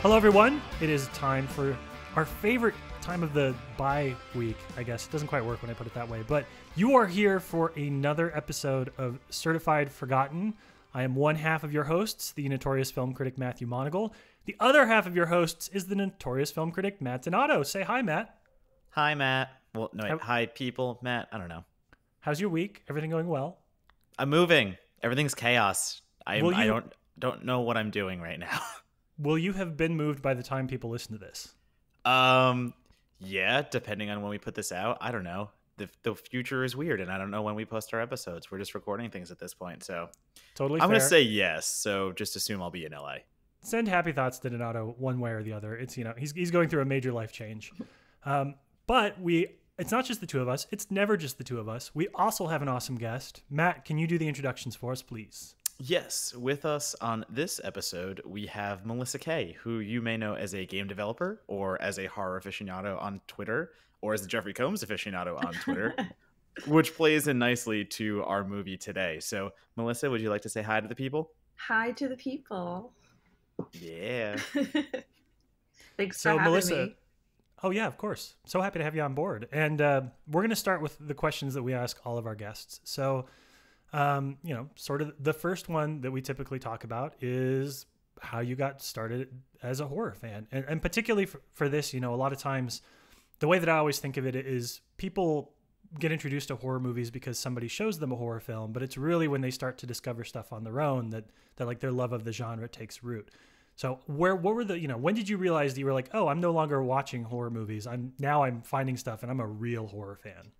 Hello, everyone. It is time for our favorite time of the bye week, I guess. It doesn't quite work when I put it that way, but you are here for another episode of Certified Forgotten. I am one half of your hosts, the notorious film critic Matthew Monagle. The other half of your hosts is the notorious film critic Matt Donato. Say hi, Matt. Hi, Matt. Well, no, wait. Hi, people. Matt, I don't know. How's your week? Everything going well? I'm moving. Everything's chaos. I don't know what I'm doing right now. Will you have been moved by the time people listen to this? Yeah, depending on when we put this out. I don't know. The future is weird, and I don't know when we post our episodes. We're just recording things at this point, so totally. I'm going to say yes. So just assume I'll be in LA. Send happy thoughts to Donato one way or the other. It's he's going through a major life change, but it's not just the two of us. It's never just the two of us. We also have an awesome guest. Matt, can you do the introductions for us, please? Yes, with us on this episode, we have Melissa Kay, who you may know as a game developer or as a horror aficionado on Twitter or as a Jeffrey Combs aficionado on Twitter, which plays in nicely to our movie today. So, Melissa, would you like to say hi to the people? Hi to the people. Yeah. Thanks for having Melissa, me. Oh, yeah, of course. So happy to have you on board. And we're going to start with the questions that we ask all of our guests. So, sort of the first one that we typically talk about is how you got started as a horror fan. And particularly for this, a lot of times the way that I always think of it is people get introduced to horror movies because somebody shows them a horror film, but it's really when they start to discover stuff on their own that like their love of the genre takes root. So what were when did you realize that you were like, oh, I'm no longer watching horror movies. I'm finding stuff and I'm a real horror fan.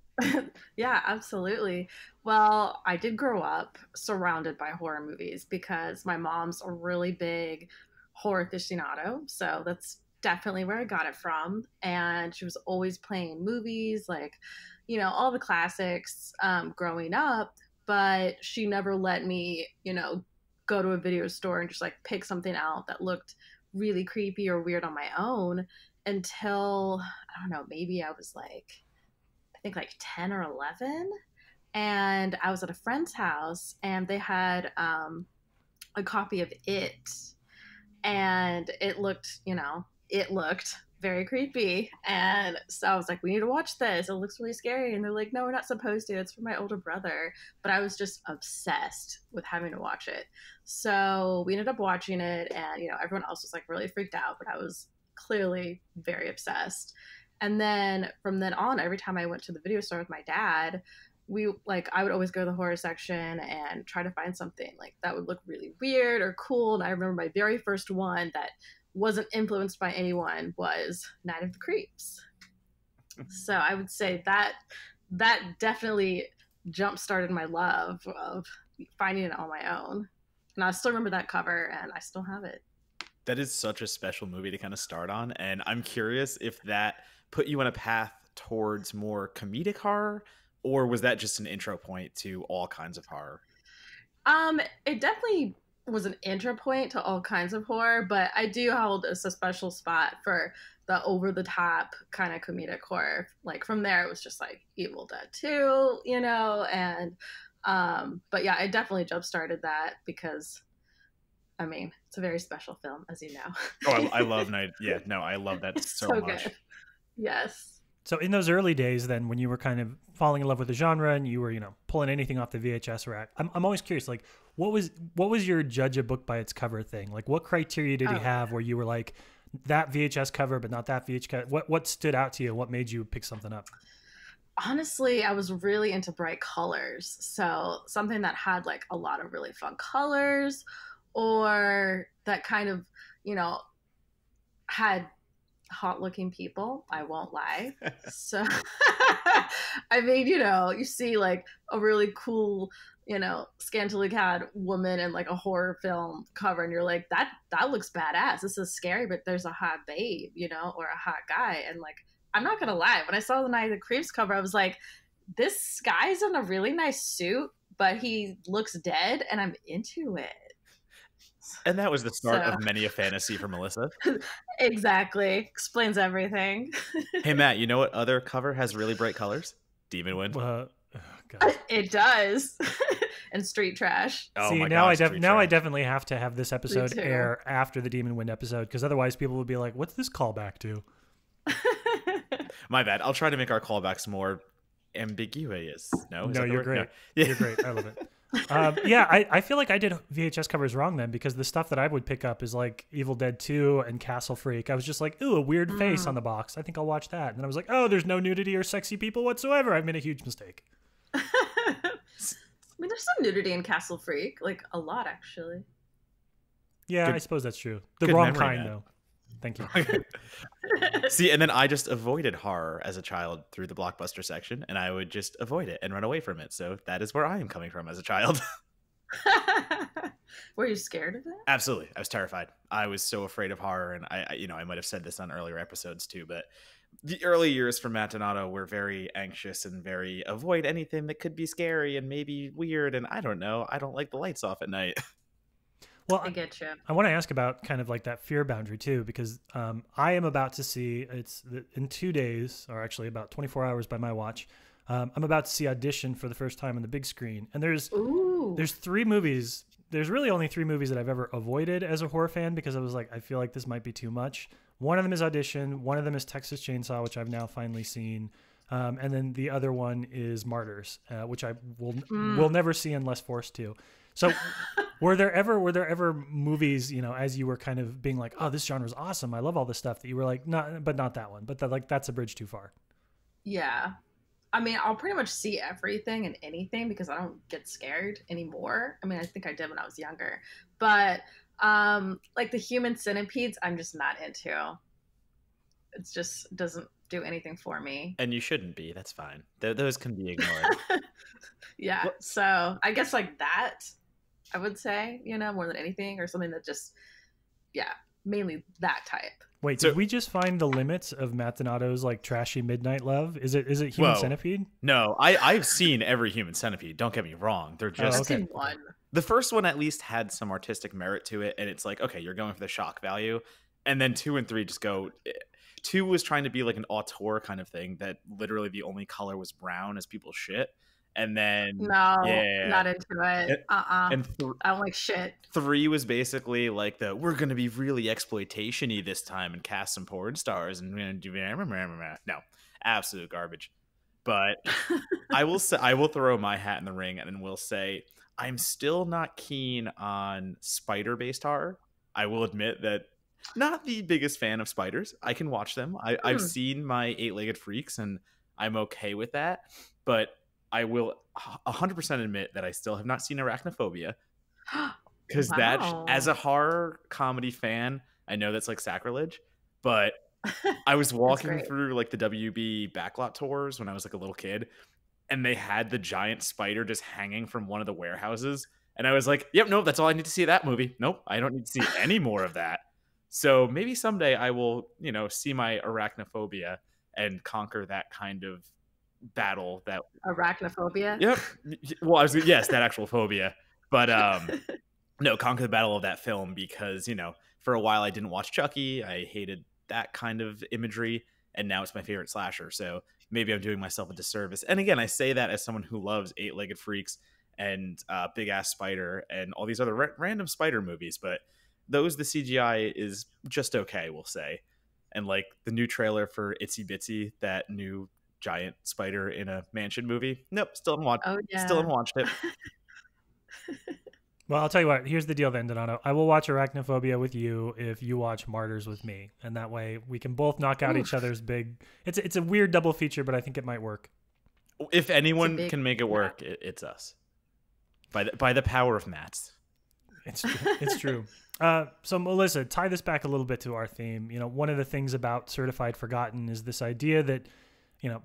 Yeah, absolutely. Well, I did grow up surrounded by horror movies because my mom's a really big horror aficionado. So that's definitely where I got it from. And she was always playing movies, like, all the classics growing up. But she never let me, go to a video store and just like pick something out that looked really creepy or weird on my own until, I don't know, maybe I was like 10 or 11, and I was at a friend's house and they had a copy of It, and it looked very creepy, and so I was like, we need to watch this, it looks really scary. And they're like, no, we're not supposed to, it's for my older brother. But I was just obsessed with having to watch it, so we ended up watching it, and everyone else was like really freaked out, but I was clearly very obsessed. And then from then on, every time I went to the video store with my dad, I would always go to the horror section and try to find something like that would look really weird or cool. And I remember my very first one that wasn't influenced by anyone was Night of the Creeps. So I would say that definitely jump-started my love of finding it on my own. And I still remember that cover, and I still have it. That is such a special movie to kind of start on. And I'm curious if that put you on a path towards more comedic horror, or was that just an intro point to all kinds of horror? It definitely was an intro point to all kinds of horror, but I do hold a special spot for the over-the-top kind of comedic horror. Like from there, it was just like Evil Dead 2, and but yeah, I definitely jump-started that because it's a very special film, as you know. Oh, I love Night. Yeah, no, I love that so much. Good. Yes. So in those early days, then, when you were kind of falling in love with the genre and you were, pulling anything off the VHS rack, I'm always curious, like, what was your judge a book by its cover thing? Like, what criteria did he have where you were like, that VHS cover, but not that VHS cover? What stood out to you? What made you pick something up? Honestly, I was really into bright colors. So something that had like a lot of really fun colors, or that kind of, had hot looking people. I won't lie. So, you see like a really cool, scantily clad woman in like a horror film cover, and you're like, that looks badass. This is scary, but there's a hot babe, or a hot guy. And like, I'm not going to lie. When I saw the Night of the Creeps cover, I was like, this guy's in a really nice suit, but he looks dead, and I'm into it. And that was the start of many a fantasy for Melissa. Exactly. Explains everything. Hey, Matt, you know what other cover has really bright colors? Demon Wind. God. It does. and street trash. Oh See, my now gosh, Street I Trash. definitely have to have this episode too. air after the Demon Wind episode, because otherwise people would be like, "What's this callback to?" My bad. I'll try to make our callbacks more ambiguous. No, is No, that the you're word? great. No. Yeah. You're great. I love it. Yeah, I feel like I did VHS covers wrong then, because the stuff that I would pick up is like Evil Dead 2 and Castle Freak. I was just like, ooh, a weird face on the box. I think I'll watch that. And then I was like, oh, there's no nudity or sexy people whatsoever. I've made a huge mistake. I mean, there's some nudity in Castle Freak, like a lot actually. Yeah, Good- I suppose that's true. The good wrong memory, kind, Matt. though. Thank you. See, and then I just avoided horror as a child through the Blockbuster section, and I would just avoid it and run away from it. So that is where I am coming from as a child. Were you scared of it? Absolutely. I was terrified. I was so afraid of horror, and I might have said this on earlier episodes too, but the early years for Matt Donato were very anxious and very avoid anything that could be scary and maybe weird, and I don't know. I don't like the lights off at night. Well, I get you. I want to ask about kind of like that fear boundary too, because I am about to see, in 2 days, or actually about 24 hours by my watch, I'm about to see Audition for the first time on the big screen. And there's 3 movies. There's really only 3 movies that I've ever avoided as a horror fan, because I was like, I feel like this might be too much. One of them is Audition. One of them is Texas Chainsaw, which I've now finally seen. And then the other one is Martyrs, which I will never see unless forced to. So were there ever movies, as you were kind of being like, oh, this genre is awesome, I love all this stuff, that you were like, not that one, but that's a bridge too far? Yeah. I mean, I'll pretty much see everything and anything because I don't get scared anymore. I mean, I think I did when I was younger. But like the human centipedes, I'm just not into. It just doesn't do anything for me. And you shouldn't be. That's fine. Those can be ignored. Yeah. So I guess like that, I would say, more than anything, or something that just, mainly that type. Wait, So- did we just find the limits of Matt Donato's like trashy midnight love? Is it Human Whoa. Centipede? No, I've seen every Human Centipede. Don't get me wrong. They're just okay. I've seen one. the first one at least had some artistic merit to it, and it's like, okay, you're going for the shock value, and then 2 and 3 just go. 2 was trying to be like an auteur kind of thing that literally the only color was brown as people's shit, and then No, yeah, not into it. and I don't like shit. 3 was basically like we're gonna be really exploitation-y this time and cast some porn stars and we're gonna do no, absolute garbage. But I will throw my hat in the ring and will say I'm still not keen on spider-based horror. I will admit that not the biggest fan of spiders. I can watch them. I've seen my 8-legged freaks and I'm okay with that. But I will 100% admit that I still have not seen Arachnophobia. Because that, as a horror comedy fan, I know that's like sacrilege, but I was walking through like the WB backlot tours when I was like a little kid, and they had the giant spider just hanging from one of the warehouses. And I was like, yep, no, that's all I need to see of that movie. Nope, I don't need to see any more of that. So maybe someday I will, see my arachnophobia and conquer that kind of battle. That Arachnophobia? Yep. Well, yes, that actual phobia. But no, conquer the battle of that film because, for a while I didn't watch Chucky. I hated that kind of imagery, and now it's my favorite slasher. So maybe I'm doing myself a disservice. And again, I say that as someone who loves 8-legged freaks and Big Ass Spider and all these other random spider movies, but the CGI is just okay, we'll say. And like the new trailer for Itsy Bitsy, that new giant spider in a mansion movie. Nope, still haven't watched. Oh, yeah. Still haven't watched it. Well, I'll tell you what. Here's the deal then, Donato. I will watch Arachnophobia with you if you watch Martyrs with me, and that way we can both knock out each other's big. It's a weird double feature, but I think it might work. If anyone can make it work, it's us. By the power of Matt's. It's true. So Melissa, tie this back a little bit to our theme. One of the things about Certified Forgotten is this idea that,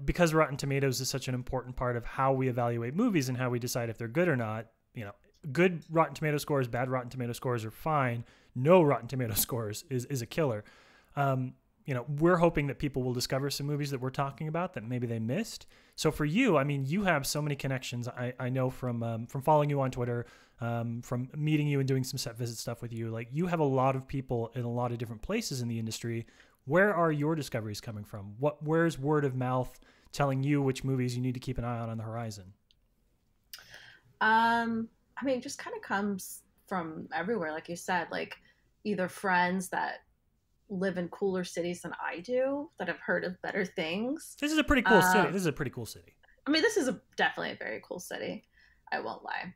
because Rotten Tomatoes is such an important part of how we evaluate movies and how we decide if they're good or not, good Rotten Tomato scores, bad Rotten Tomato scores are fine. No Rotten Tomato scores is a killer. We're hoping that people will discover some movies that we're talking about that maybe they missed. So for you, I mean, you have so many connections. I know from following you on Twitter, from meeting you and doing some set visit stuff with you. Like, you have a lot of people in a lot of different places in the industry. Where are your discoveries coming from? Where's word of mouth telling you which movies you need to keep an eye on the horizon? I mean, it just kind of comes from everywhere, like you said, like either friends that live in cooler cities than I do that have heard of better things. This is a pretty cool city. This is a pretty cool city. I mean, this is definitely a very cool city. I won't lie.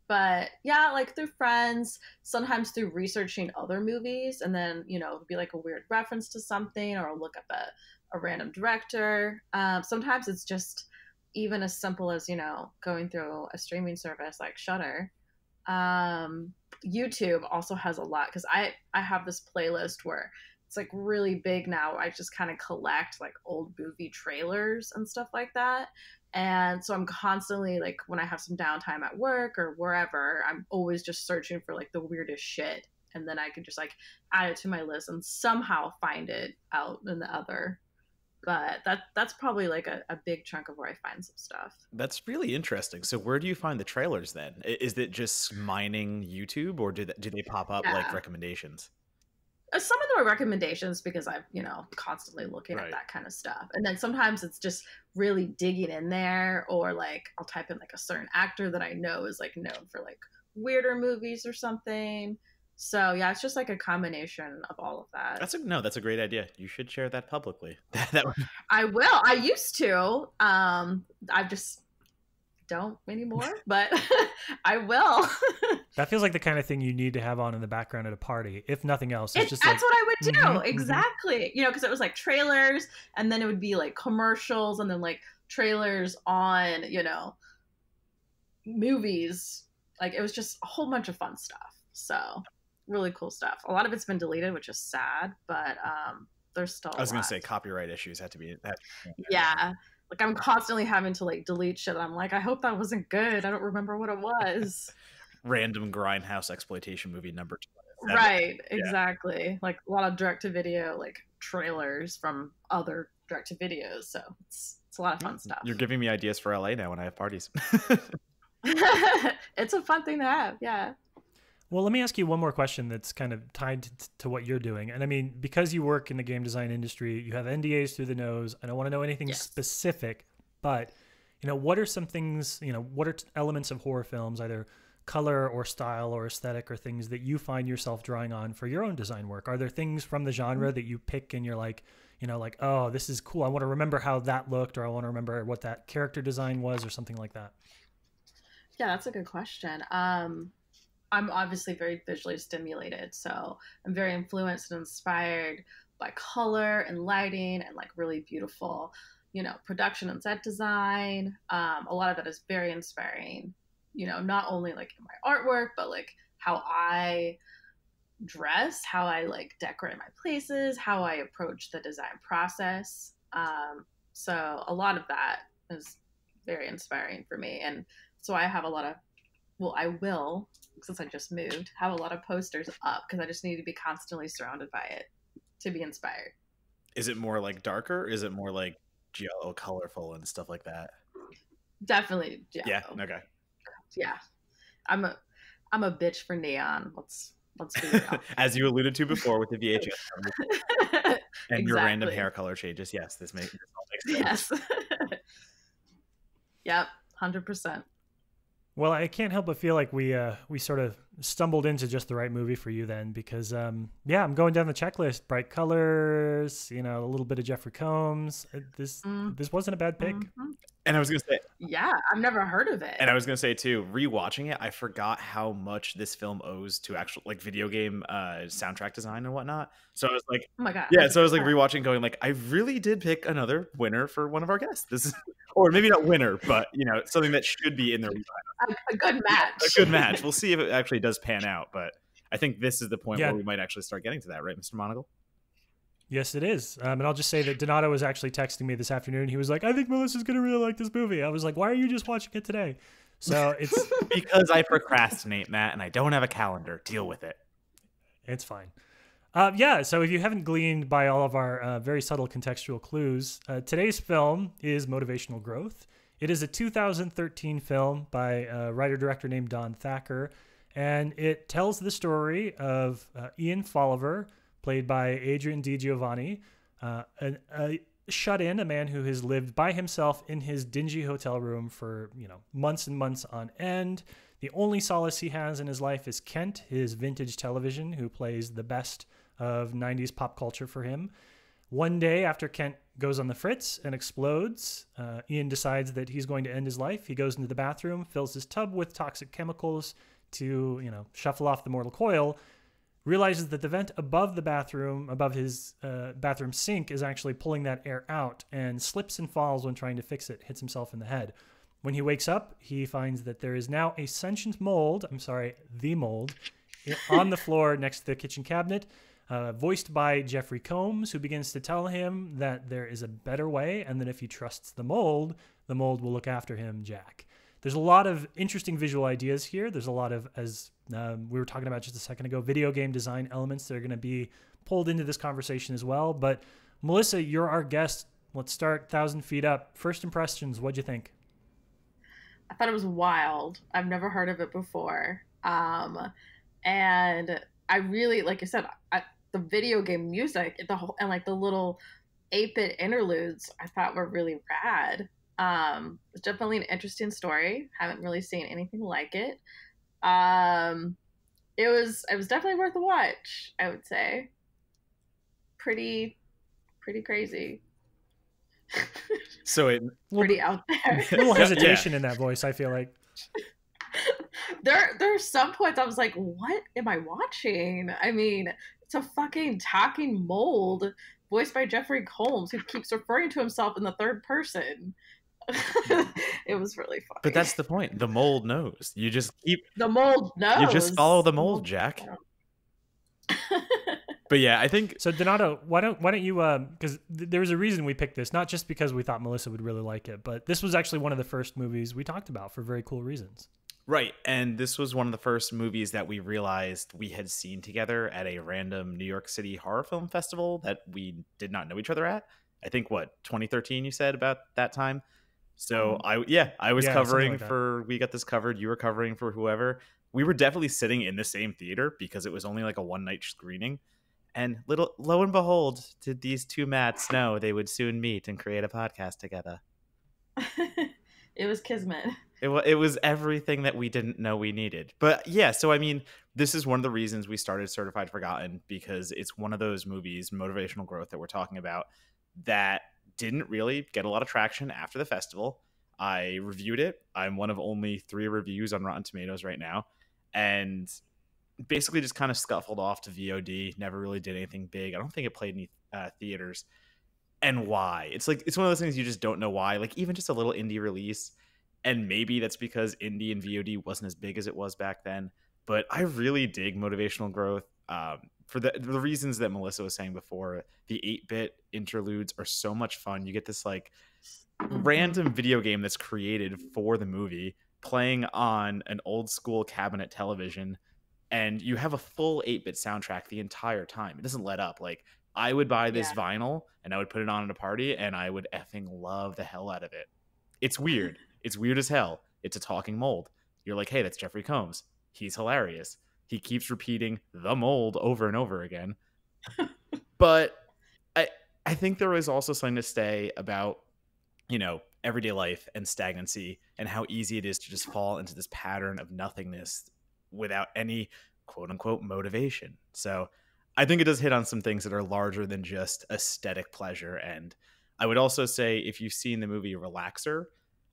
But yeah, like through friends, sometimes through researching other movies, and then, you know, it'd be like a weird reference to something, or I'll look up a random director. Sometimes it's just even as simple as, you know, going through a streaming service like Shudder. YouTube also has a lot, because I have this playlist where it's like really big now. I just kind of collect like old movie trailers and stuff like that. And so I'm constantly like, when I have some downtime at work or wherever, I'm always just searching for like the weirdest shit. And then I can just like add it to my list and somehow find it out in the other. But that's probably like a big chunk of where I find some stuff. That's really interesting. So where do you find the trailers then? Is it just mining YouTube, or do they pop up like recommendations? Some of them are recommendations because I'm, you know, constantly looking at that kind of stuff. And then sometimes it's just really digging in there, or like I'll type in like a certain actor that I know is like known for like weirder movies or something. So yeah, it's just like a combination of all of that. That's a great idea. You should share that publicly. I will. I used to. I just don't anymore, but I will. That feels like the kind of thing you need to have on in the background at a party, if nothing else. It's just that's what I would do. Exactly. You know, because it was like trailers, and then it would be like commercials, and then like trailers on, you know, movies. Like it was just a whole bunch of fun stuff. So really cool stuff. A lot of it's been deleted, which is sad, but there's still I was going to say copyright issues had to be yeah. Like I'm constantly having to like delete shit. I'm like, I hope that wasn't good. I don't remember what it was. Random grindhouse exploitation movie number 2. Right, exactly. Like a lot of direct-to-video like trailers from other direct-to-videos. So it's a lot of fun stuff. You're giving me ideas for LA now when I have parties. It's a fun thing to have, yeah. Well, let me ask you one more question that's kind of tied to what you're doing. And I mean, because you work in the game design industry, you have NDAs through the nose. I don't want to know anything specific, but, you know, what are some things, you know, what are elements of horror films, either color or style or aesthetic, or things that you find yourself drawing on for your own design work? Are there things from the genre that you pick and you're like, you know, like, oh, this is cool. I want to remember how that looked, or I want to remember what that character design was, or something like that? Yeah, that's a good question. I'm obviously very visually stimulated, so I'm very influenced and inspired by color and lighting and like really beautiful, you know, production and set design. A lot of that is very inspiring, you know, not only like in my artwork, but like how I dress, how I like decorate my places, how I approach the design process. So a lot of that is very inspiring for me. And so I have a lot of, well, I will, since I just moved, have a lot of posters up because I just need to be constantly surrounded by it to be inspired. Is it more like darker? Is it more like yellow, colorful and stuff like that? Definitely yellow. Yeah, okay. Yeah. I'm a bitch for neon. Let's be real. As you alluded to before with the VHS and exactly. Your random hair color changes. Yes, this all makes sense. Yes. Yep, 100%. Well, I can't help but feel like we sort of stumbled into just the right movie for you then, because yeah, I'm going down the checklist. Bright colors, you know, a little bit of Jeffrey Combs. This wasn't a bad pick. Mm-hmm. And I was gonna say, yeah, I've never heard of it. And I was gonna say too, rewatching it, I forgot how much this film owes to actual like video game soundtrack design and whatnot. So I was like, oh my god, yeah. So I was like rewatching, going like, I really did pick another winner for one of our guests. This is, or maybe not winner, but you know, something that should be in the a good match. A good match. We'll see if it actually does pan out, but I think this is the point where we might actually start getting to that, right, Mr. Monagle? Yes, it is. And I'll just say that Donato was actually texting me this afternoon. He was like, I think Melissa's going to really like this movie. I was like, why are you just watching it today? So it's because I procrastinate, Matt, and I don't have a calendar. Deal with it. It's fine. Yeah, so if you haven't gleaned by all of our very subtle contextual clues, today's film is Motivational Growth. It is a 2013 film by a writer-director named Don Thacker, and it tells the story of Ian Folliver, played by Adrian Di Giovanni, a shut in, a man who has lived by himself in his dingy hotel room for, months and months on end. The only solace he has in his life is Kent, his vintage television, who plays the best of 90s pop culture for him. One day after Kent goes on the fritz and explodes, Ian decides that he's going to end his life. He goes into the bathroom, fills his tub with toxic chemicals to, shuffle off the mortal coil, realizes that the vent above the bathroom, above his bathroom sink, is actually pulling that air out, and slips and falls when trying to fix it, hits himself in the head. When he wakes up, he finds that there is now a sentient mold, the mold, on the floor next to the kitchen cabinet, voiced by Jeffrey Combs, who begins to tell him that there is a better way, and that if he trusts the mold will look after him, Jack. There's a lot of interesting visual ideas here. There's a lot of, as we were talking about just a second ago, video game design elements that are going to be pulled into this conversation as well. But Melissa, you're our guest. Let's start 1,000 feet up. First impressions, what'd you think? I thought it was wild. I've never heard of it before. And I really, like I said, the video game music, and like the little 8-bit interludes, I thought were really rad. It's definitely an interesting story. Haven't really seen anything like it. It was definitely worth a watch, I would say. Pretty crazy. So it pretty out there. A little hesitation in that voice, I feel like. There's some points I was like, what am I watching? I mean, it's a fucking talking mold voiced by Jeffrey Combs, who keeps referring to himself in the third person. It was really funny. But that's the point. The mold knows. You just keep the mold knows. You just follow the mold, Jack. But yeah, I think so. Donato, why don't you? Because there was a reason we picked this, not just because we thought Melissa would really like it, but this was actually one of the first movies we talked about for very cool reasons. Right, and this was one of the first movies that we realized we had seen together at a random New York City horror film festival that we did not know each other at. I think 2013 you said about that time. So I was covering like we got this covered. You were covering for whoever. We were definitely sitting in the same theater because it was only like a one-night screening. And lo and behold, did these two Matts know they would soon meet and create a podcast together? It was kismet. It was everything that we didn't know we needed. But yeah, so I mean, this is one of the reasons we started Certified Forgotten, because it's one of those movies, Motivational Growth, that we're talking about, that didn't really get a lot of traction after the festival. I reviewed it. I'm one of only 3 reviews on Rotten Tomatoes right now. And basically just kind of scuffled off to VOD, never really did anything big. I don't think it played any theaters. And why? It's one of those things you just don't know why. Like even just a little indie release, and maybe that's because indie and VOD wasn't as big as it was back then. But I really dig Motivational Growth for the reasons that Melissa was saying before. The 8-bit interludes are so much fun. You get this like random video game that's created for the movie playing on an old school cabinet television, and you have a full 8-bit soundtrack the entire time. It doesn't let up. Like I would buy this vinyl and I would put it on at a party and I would effing love the hell out of it. It's weird. It's weird as hell. It's a talking mold. You're like, hey, that's Jeffrey Combs. He's hilarious. He keeps repeating the mold over and over again. But I think there is also something to say about, everyday life and stagnancy and how easy it is to just fall into this pattern of nothingness without any quote unquote motivation. So I think it does hit on some things that are larger than just aesthetic pleasure. And I would also say, if you've seen the movie Relaxer,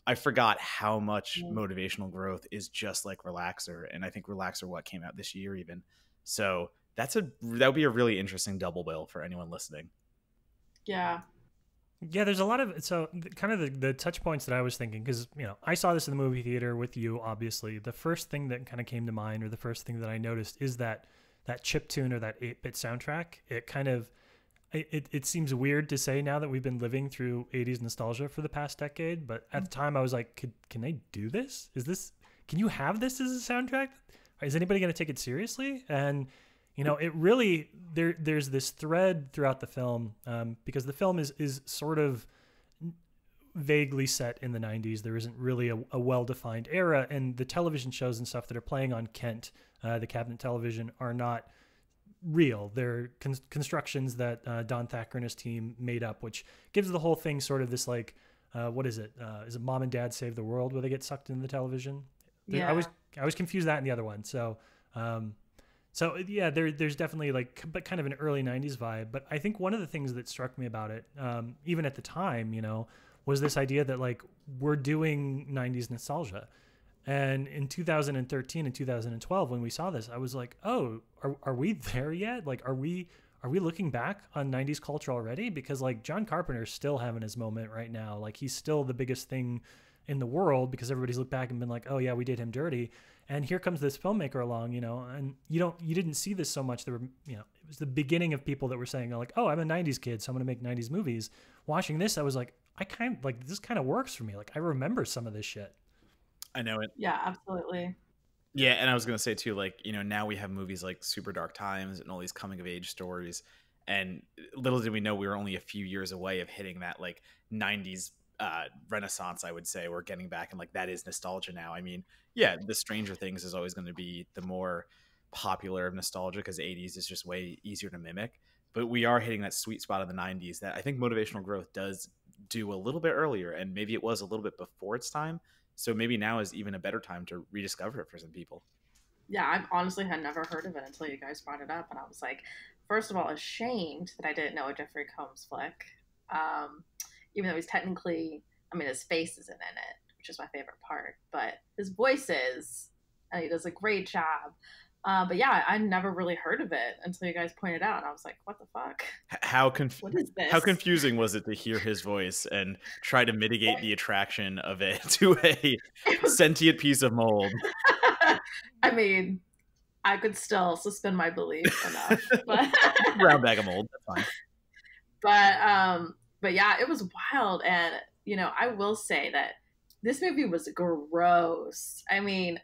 I forgot how much Motivational Growth is just like Relaxer. And I think Relaxer, came out this year even. So that would be a really interesting double bill for anyone listening. Yeah. Yeah, there's a lot of, so kind of the touch points that I was thinking, because, I saw this in the movie theater with you, obviously. The first thing that kind of came to mind, or the first thing that I noticed, is that chiptune or that 8-bit soundtrack. It kind of, it seems weird to say now that we've been living through 80s nostalgia for the past decade, but at the time I was like, can they do this? Can you have this as a soundtrack? Is anybody going to take it seriously? And it really, there's this thread throughout the film, because the film is sort of vaguely set in the 90s. There isn't really a well-defined era, and the television shows and stuff that are playing on Kent, the cabinet television, are not real. They're constructions that Don Thacker and his team made up, which gives the whole thing sort of this like, what is it? Is it Mom and Dad Save the World where they get sucked into the television? Yeah. I was confused that and the other one. So, so yeah, there's definitely like, but kind of an early '90s vibe. But I think one of the things that struck me about it, even at the time, you know, was this idea that like we're doing '90s nostalgia. And in 2013 and 2012, when we saw this, I was like, oh, are we there yet? Like, are we looking back on '90s culture already? Because like John Carpenter's still having his moment right now. Like he's still the biggest thing in the world because everybody's looked back and been like, oh yeah, we did him dirty. And here comes this filmmaker along, you know, and you didn't see this so much. There were, you know, it was the beginning of people that were saying like, oh, I'm a '90s kid, so I'm going to make '90s movies. Watching this, I was like, this kind of works for me. Like I remember some of this shit. I know it. Yeah, absolutely. Yeah, and I was gonna say too, like, you know, now we have movies like Super Dark Times and all these coming of age stories, and little did we know we were only a few years away of hitting that like '90s renaissance. I would say we're getting back, and like that is nostalgia now. I mean, yeah, the Stranger Things is always going to be the more popular of nostalgia because '80s is just way easier to mimic. But we are hitting that sweet spot of the '90s that I think Motivational Growth does do a little bit earlier, and maybe it was a little bit before its time. So maybe now is even a better time to rediscover it for some people. Yeah, I honestly had never heard of it until you guys brought it up, and I was like, first of all, ashamed that I didn't know a Jeffrey Combs flick. Even though he's technically, I mean, his face isn't in it, which is my favorite part, but his voice is, and he does a great job. But yeah, I never really heard of it until you guys pointed out, and I was like, what the fuck? What is this? How confusing was it to hear his voice and try to mitigate the attraction of it to a sentient piece of mold? I mean, I could still suspend my belief enough, but round bag of mold, that's fine. But yeah, it was wild, and you know, I will say that this movie was gross. I mean,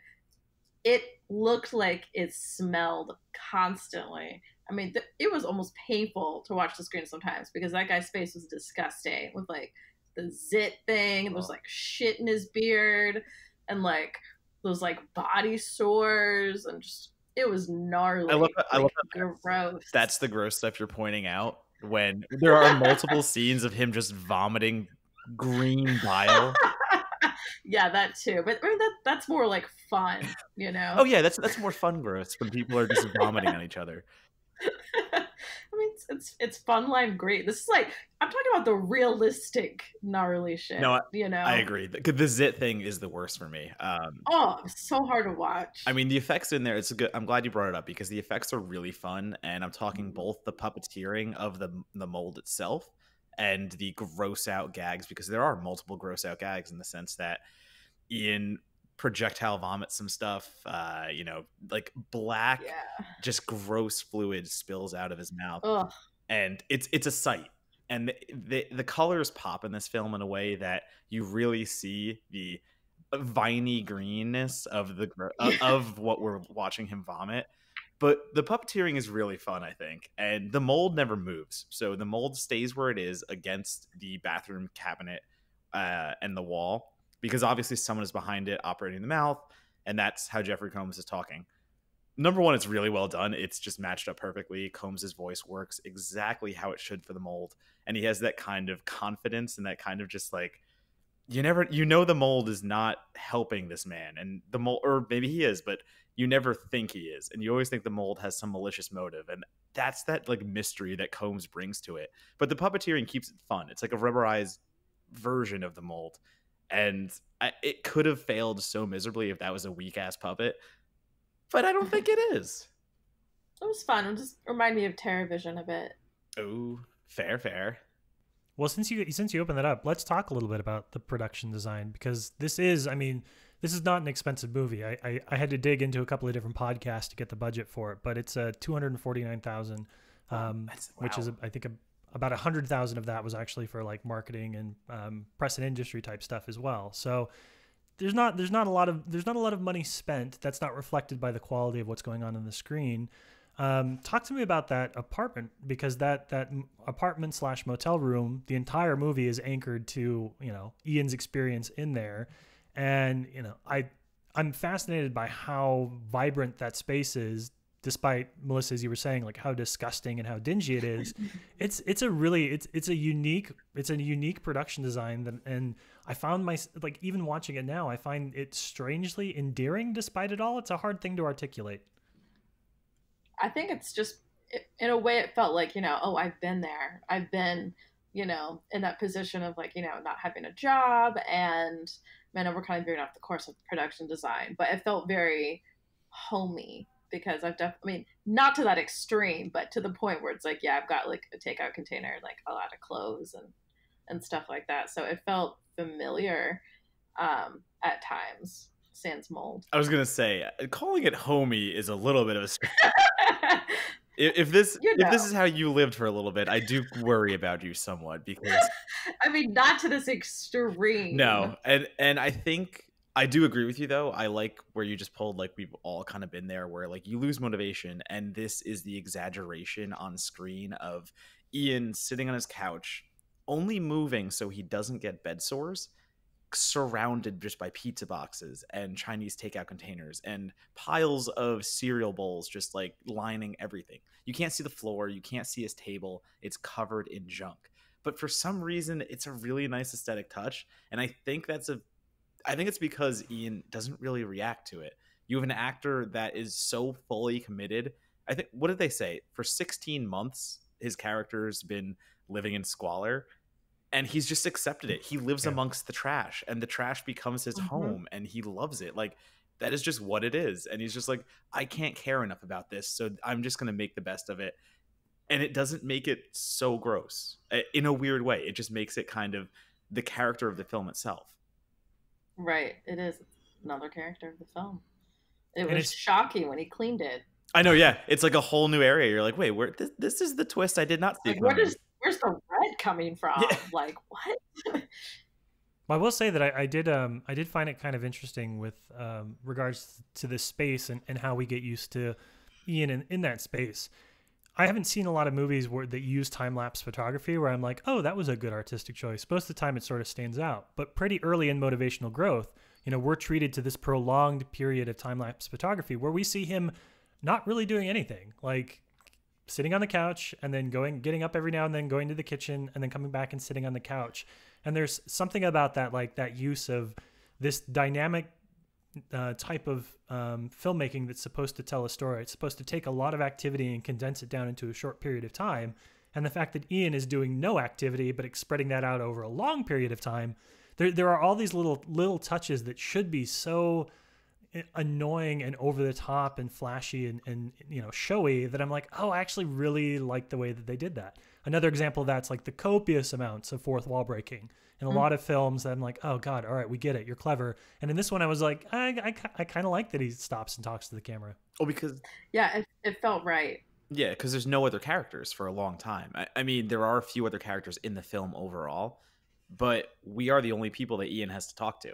it looked like it smelled constantly. I mean, it was almost painful to watch the screen sometimes because that guy's face was disgusting with like the zit thing, and there's like shit in his beard, and like those like body sores, and just it was gnarly. I love that. Gross. That's the gross stuff you're pointing out when there are multiple scenes of him just vomiting green bile. Yeah, that too. But I mean, that's more like fun, you know? Oh yeah, that's more fun gross when people are just vomiting on each other. I mean, it's fun line great. This is like, I'm talking about the realistic gnarly shit. No, you know, I agree. The zit thing is the worst for me. It's so hard to watch. I mean, the effects in there, it's good. I'm glad you brought it up because the effects are really fun, and I'm talking both the puppeteering of the mold itself and the gross out gags, because there are multiple gross out gags in the sense that Ian projectile vomits some stuff, you know, like black, just gross fluid spills out of his mouth. Ugh. And it's a sight. And the colors pop in this film in a way that you really see the viney greenness of of what we're watching him vomit. But the puppeteering is really fun, I think. And the mold never moves. So the mold stays where it is against the bathroom cabinet and the wall, because obviously someone is behind it operating the mouth, and that's how Jeffrey Combs is talking. Number one, it's really well done. It's just matched up perfectly. Combs' voice works exactly how it should for the mold. And he has that kind of confidence and that kind of just like, you know the mold is not helping this man. And the mold, or maybe he is, but you never think he is. And you always think the mold has some malicious motive. And that's that like mystery that Combs brings to it. But the puppeteering keeps it fun. It's like a rubberized version of the mold. And it could have failed so miserably if that was a weak ass puppet. But I don't think it is. It was fun. It just reminded me of TerraVision a bit. Oh, fair. Well, since you opened that up, let's talk a little bit about the production design, because this is not an expensive movie. I had to dig into a couple of different podcasts to get the budget for it, but it's $249,000, which is I think about 100,000 of that was actually for like marketing and press and industry type stuff as well. So there's not a lot of money spent. That's not reflected by the quality of what's going on the screen. Talk to me about that apartment, because that apartment / motel room, the entire movie is anchored to, you know, Ian's experience in there. And, you know, I'm fascinated by how vibrant that space is despite, Melissa, as you were saying, like how disgusting and how dingy it is, it's a unique production design that, and I found like even watching it now, I find it strangely endearing despite it all. It's a hard thing to articulate. I think it's just, in a way, it felt like, oh, I've been there. I've been, in that position of like, not having a job, and man, we're kind of veering off the course of production design, but it felt very homey because I mean, not to that extreme, but to the point where it's like, yeah, I've got like a takeout container, like a lot of clothes and stuff like that. So it felt familiar at times. Sans mold. I was gonna say, calling it homey is a little bit of a stretch. If this is how you lived for a little bit, I do worry about you somewhat, because I mean, not to this extreme. No, and I think I do agree with you though. I like where you just pulled, like we've all kind of been there, where like you lose motivation, and this is the exaggeration on screen of Ian sitting on his couch, only moving so he doesn't get bed sores, surrounded just by pizza boxes and Chinese takeout containers and piles of cereal bowls just like lining everything. You can't see the floor, you can't see his table, it's covered in junk. But for some reason it's a really nice aesthetic touch, and I think it's because Ian doesn't really react to it. You have an actor that is so fully committed. I think, what did they say? For 16 months his character's been living in squalor, and he's just accepted it. He lives amongst the trash, and the trash becomes his home, and he loves it. Like, that is just what it is. And he's just like, I can't care enough about this, so I'm just going to make the best of it. And it doesn't make it so gross in a weird way. It just makes it kind of the character of the film itself. Right. It is another character of the film. It was shocking when he cleaned it. I know, yeah. It's like a whole new area. You're like, wait, where? This is the twist I did not see. Like, where's the red coming from? Yeah. Like, what? Well, I will say that I did find it kind of interesting with regards to this space and how we get used to Ian in that space. I haven't seen a lot of movies that use time-lapse photography where I'm like, oh, that was a good artistic choice. Most of the time it sort of stands out. But pretty early in Motivational Growth, we're treated to this prolonged period of time-lapse photography where we see him not really doing anything, like sitting on the couch and then getting up every now and then, going to the kitchen and then coming back and sitting on the couch. And there's something about that, like that use of this dynamic type of filmmaking that's supposed to tell a story. It's supposed to take a lot of activity and condense it down into a short period of time. And the fact that Ian is doing no activity, but spreading that out over a long period of time, there are all these little touches that should be so annoying and over the top and flashy and showy that I'm like, oh, I actually really like the way that they did that. Another example of that's like the copious amounts of fourth wall breaking in a lot of films that I'm like, oh God, all right, we get it, you're clever. And in this one I was like, I kind of like that he stops and talks to the camera. Oh, because it felt right. Yeah, because there's no other characters for a long time. I mean, there are a few other characters in the film overall, but we are the only people that Ian has to talk to.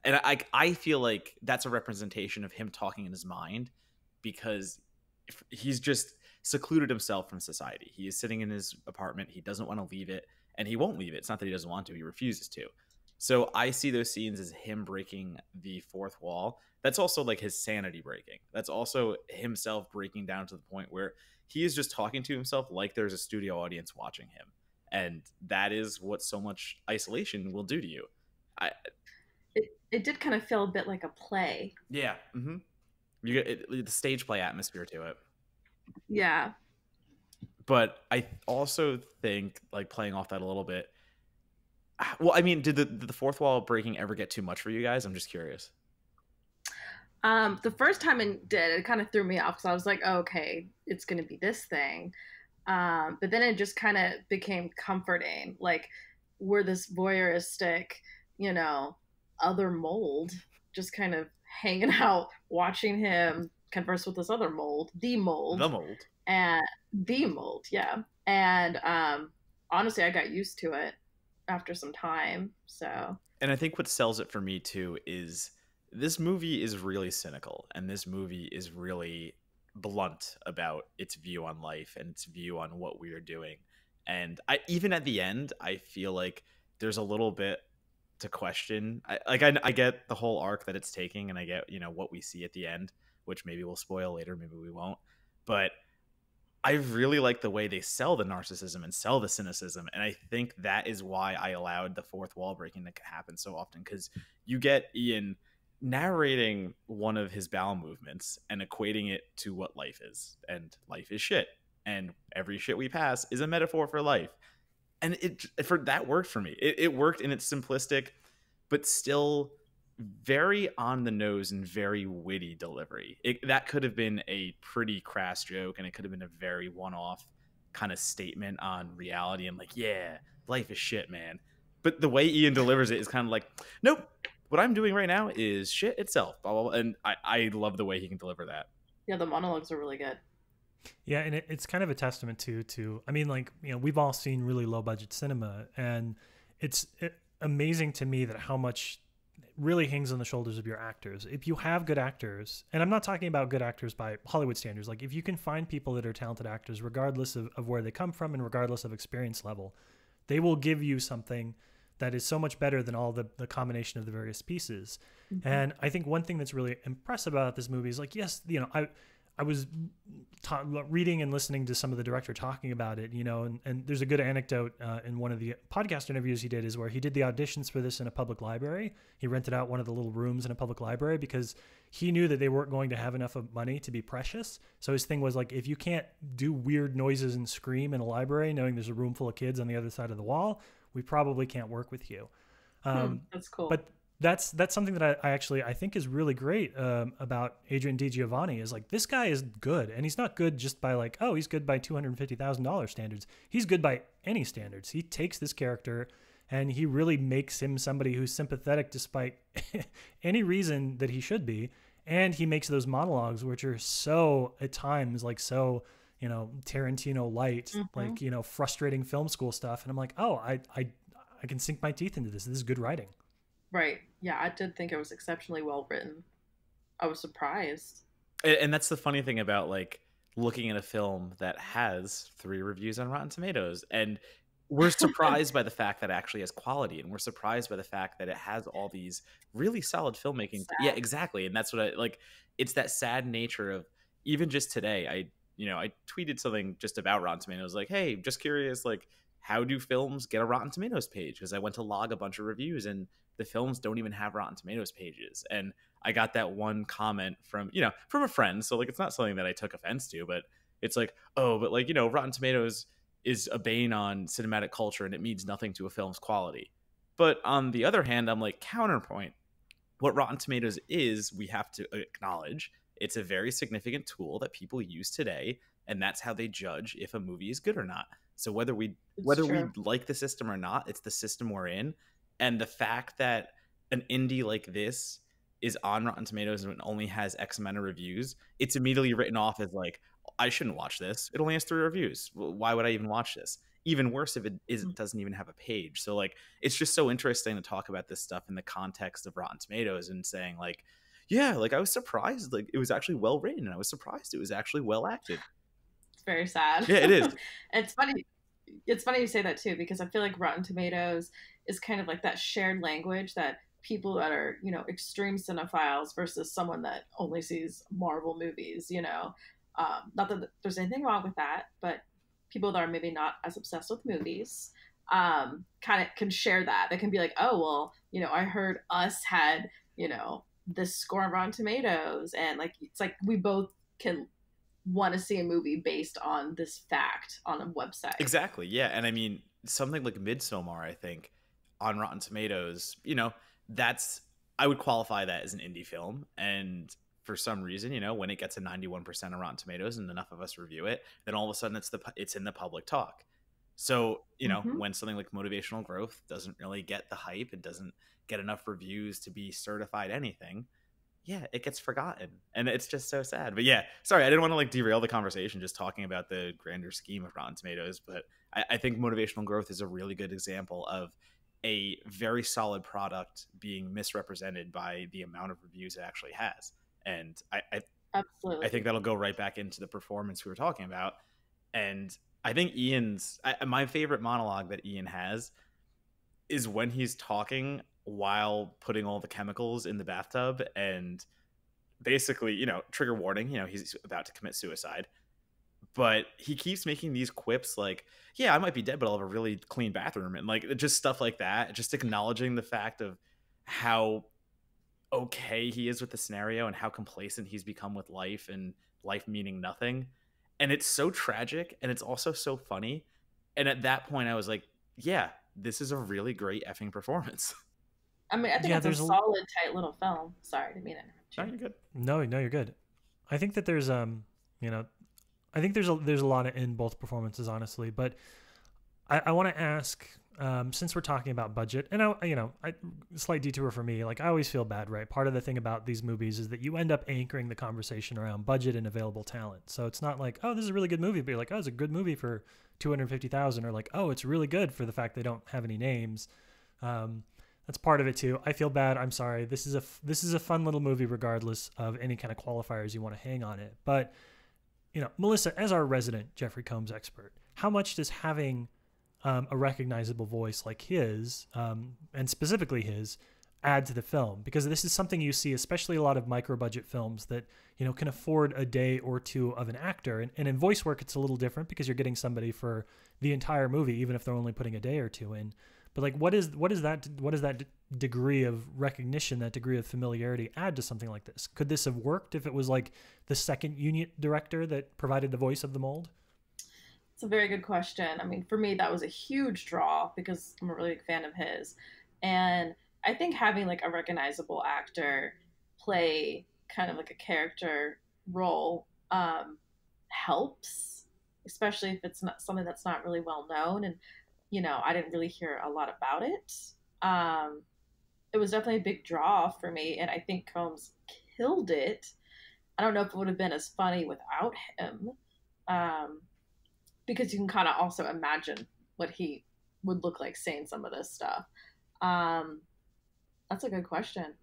And I feel like that's a representation of him talking in his mind, because he's just secluded himself from society. He is sitting in his apartment. He doesn't want to leave it, and he won't leave it. It's not that he doesn't want to. He refuses to. So I see those scenes as him breaking the fourth wall. That's also like his sanity breaking. That's also himself breaking down to the point where he is just talking to himself like there's a studio audience watching him. And that is what so much isolation will do to you. It did kind of feel a bit like a play. Yeah. Mm-hmm. You get the stage play atmosphere to it. Yeah. But I also think, like, playing off that a little bit, well, I mean, did the fourth wall breaking ever get too much for you guys? I'm just curious. The first time it did, it kind of threw me off because I was like, oh, okay, it's going to be this thing. But then it just kind of became comforting. Like, we're this voyeuristic, other mold, just kind of hanging out, watching him converse with this other mold, the mold. Yeah. And honestly, I got used to it after some time. So, and I think what sells it for me too is this movie is really cynical, and this movie is really blunt about its view on life and its view on what we are doing. And even at the end, I feel like there's a little bit to question. I get the whole arc that it's taking, and I get what we see at the end, which maybe we'll spoil later, maybe we won't. but I really like the way they sell the narcissism and sell the cynicism. And I think that is why I allowed the fourth wall breaking to happen so often, because you get Ian narrating one of his bowel movements and equating it to what life is. And life is shit. And every shit we pass is a metaphor for life. And that worked for me. It worked in its simplistic, but still very on the nose and very witty delivery. That could have been a pretty crass joke, and it could have been a very one-off kind of statement on reality and like, yeah, life is shit, man. But the way Ian delivers it is kind of like, nope, what I'm doing right now is shit itself. Blah, blah, blah. And I love the way he can deliver that. Yeah, the monologues are really good. Yeah, and it's kind of a testament to I mean, like, you know, we've all seen really low budget cinema, and it's amazing to me that how much really hangs on the shoulders of your actors. If you have good actors, and I'm not talking about good actors by Hollywood standards, like if you can find people that are talented actors, regardless of where they come from and regardless of experience level, they will give you something that is so much better than all the combination of the various pieces. Mm-hmm. And I think one thing that's really impressive about this movie is like, yes, you know, I was reading and listening to some of the director talking about it, you know, and there's a good anecdote in one of the podcast interviews he did, is where he did the auditions for this in a public library. He rented out one of the little rooms in a public library because he knew that they weren't going to have enough of money to be precious. So his thing was like, if you can't do weird noises and scream in a library, knowing there's a room full of kids on the other side of the wall, we probably can't work with you. That's cool. But that's something that I think is really great about Adrian DiGiovanni, is like, this guy is good, and he's not good just by like, oh, he's good by $250,000 standards. He's good by any standards. He takes this character and he really makes him somebody who's sympathetic despite any reason that he should be. And he makes those monologues, which are so at times like so, you know, Tarantino light, mm-hmm. like, you know, frustrating film school stuff. And I'm like, oh, I can sink my teeth into this. This is good writing. Right. Yeah, I did think it was exceptionally well written. I was surprised. And that's the funny thing about like looking at a film that has 3 reviews on Rotten Tomatoes, and we're surprised by the fact that it actually has quality, and we're surprised by the fact that it has all these really solid filmmaking. Sad. Yeah, exactly. And that's what I like. It's that sad nature of, even just today, I tweeted something just about Rotten Tomatoes, like, hey, just curious, like, how do films get a Rotten Tomatoes page? Because I went to log a bunch of reviews, and the films don't even have Rotten Tomatoes pages. And I got that one comment from a friend. So like, it's not something that I took offense to, but it's like, oh, but like, Rotten Tomatoes is a bane on cinematic culture and it means nothing to a film's quality. But on the other hand, I'm like, counterpoint, what Rotten Tomatoes is, we have to acknowledge, it's a very significant tool that people use today. And that's how they judge if a movie is good or not. So whether we like the system or not, it's the system we're in. And the fact that an indie like this is on Rotten Tomatoes and only has X amount of reviews, it's immediately written off as like, I shouldn't watch this. It only has 3 reviews. Why would I even watch this? Even worse if it doesn't even have a page. So like, it's just so interesting to talk about this stuff in the context of Rotten Tomatoes and saying like, yeah, like I was surprised, like it was actually well written, and I was surprised it was actually well acted. It's very sad. Yeah, it is. It's funny you say that too, because I feel like Rotten Tomatoes is kind of like that shared language that people that are, extreme cinephiles versus someone that only sees Marvel movies, not that there's anything wrong with that, but people that are maybe not as obsessed with movies kind of can share that. They can be like, oh, well, I heard Us had, this score on Rotten Tomatoes, and like, it's like we both can want to see a movie based on this fact on a website. Exactly. Yeah. And I mean, something like Midsommar, I think, on Rotten Tomatoes, I would qualify that as an indie film. And for some reason, when it gets a 91% of Rotten Tomatoes and enough of us review it, then all of a sudden it's in the public talk. So, mm-hmm. when something like Motivational Growth doesn't really get the hype, it doesn't get enough reviews to be certified anything, yeah, it gets forgotten. And it's just so sad. But yeah, sorry, I didn't want to like derail the conversation just talking about the grander scheme of Rotten Tomatoes. But I think Motivational Growth is a really good example of a very solid product being misrepresented by the amount of reviews it actually has. And Absolutely. I think that'll go right back into the performance we were talking about. And I think my favorite monologue that Ian has is when he's talking while putting all the chemicals in the bathtub, and basically, trigger warning, he's about to commit suicide. but he keeps making these quips like, yeah, I might be dead, but I'll have a really clean bathroom, and like just stuff like that, just acknowledging the fact of how okay he is with the scenario and how complacent he's become with life and life meaning nothing. And it's so tragic and it's also so funny. And at that point I was like, yeah, this is a really great effing performance. I mean, I think Yeah, it's a solid, tight little film. Sorry, I didn't mean to interrupt No, you. you're good. No, you're good. I think that there's you know, I think there's a lot in both performances, honestly. But I want to ask, since we're talking about budget, and slight detour for me. Like I always feel bad, right? Part of the thing about these movies is that you end up anchoring the conversation around budget and available talent. So it's not like, oh, this is a really good movie, but you're like, oh, it's a good movie for $250,000, or like, oh, it's really good for the fact they don't have any names. That's part of it too. I feel bad. I'm sorry. This is a fun little movie, regardless of any kind of qualifiers you want to hang on it. But Melissa, as our resident Jeffrey Combs expert, how much does having a recognizable voice like his, and specifically his, add to the film? Because this is something you see, especially a lot of micro-budget films that can afford a day or two of an actor, and in voice work it's a little different because you're getting somebody for the entire movie, even if they're only putting a day or two in. But like, what is that degree of recognition, that degree of familiarity add to something like this? Could this have worked if it was like the second unit director that provided the voice of the mold? It's a very good question. I mean, for me, that was a huge draw because I'm a really big fan of his. And I think having like a recognizable actor play kind of like a character role helps, especially if it's not something that's not really well known. And, I didn't really hear a lot about it. It was definitely a big draw for me. And I think Combs killed it. I don't know if it would have been as funny without him. Because you can kind of also imagine what he would look like saying some of this stuff. That's a good question.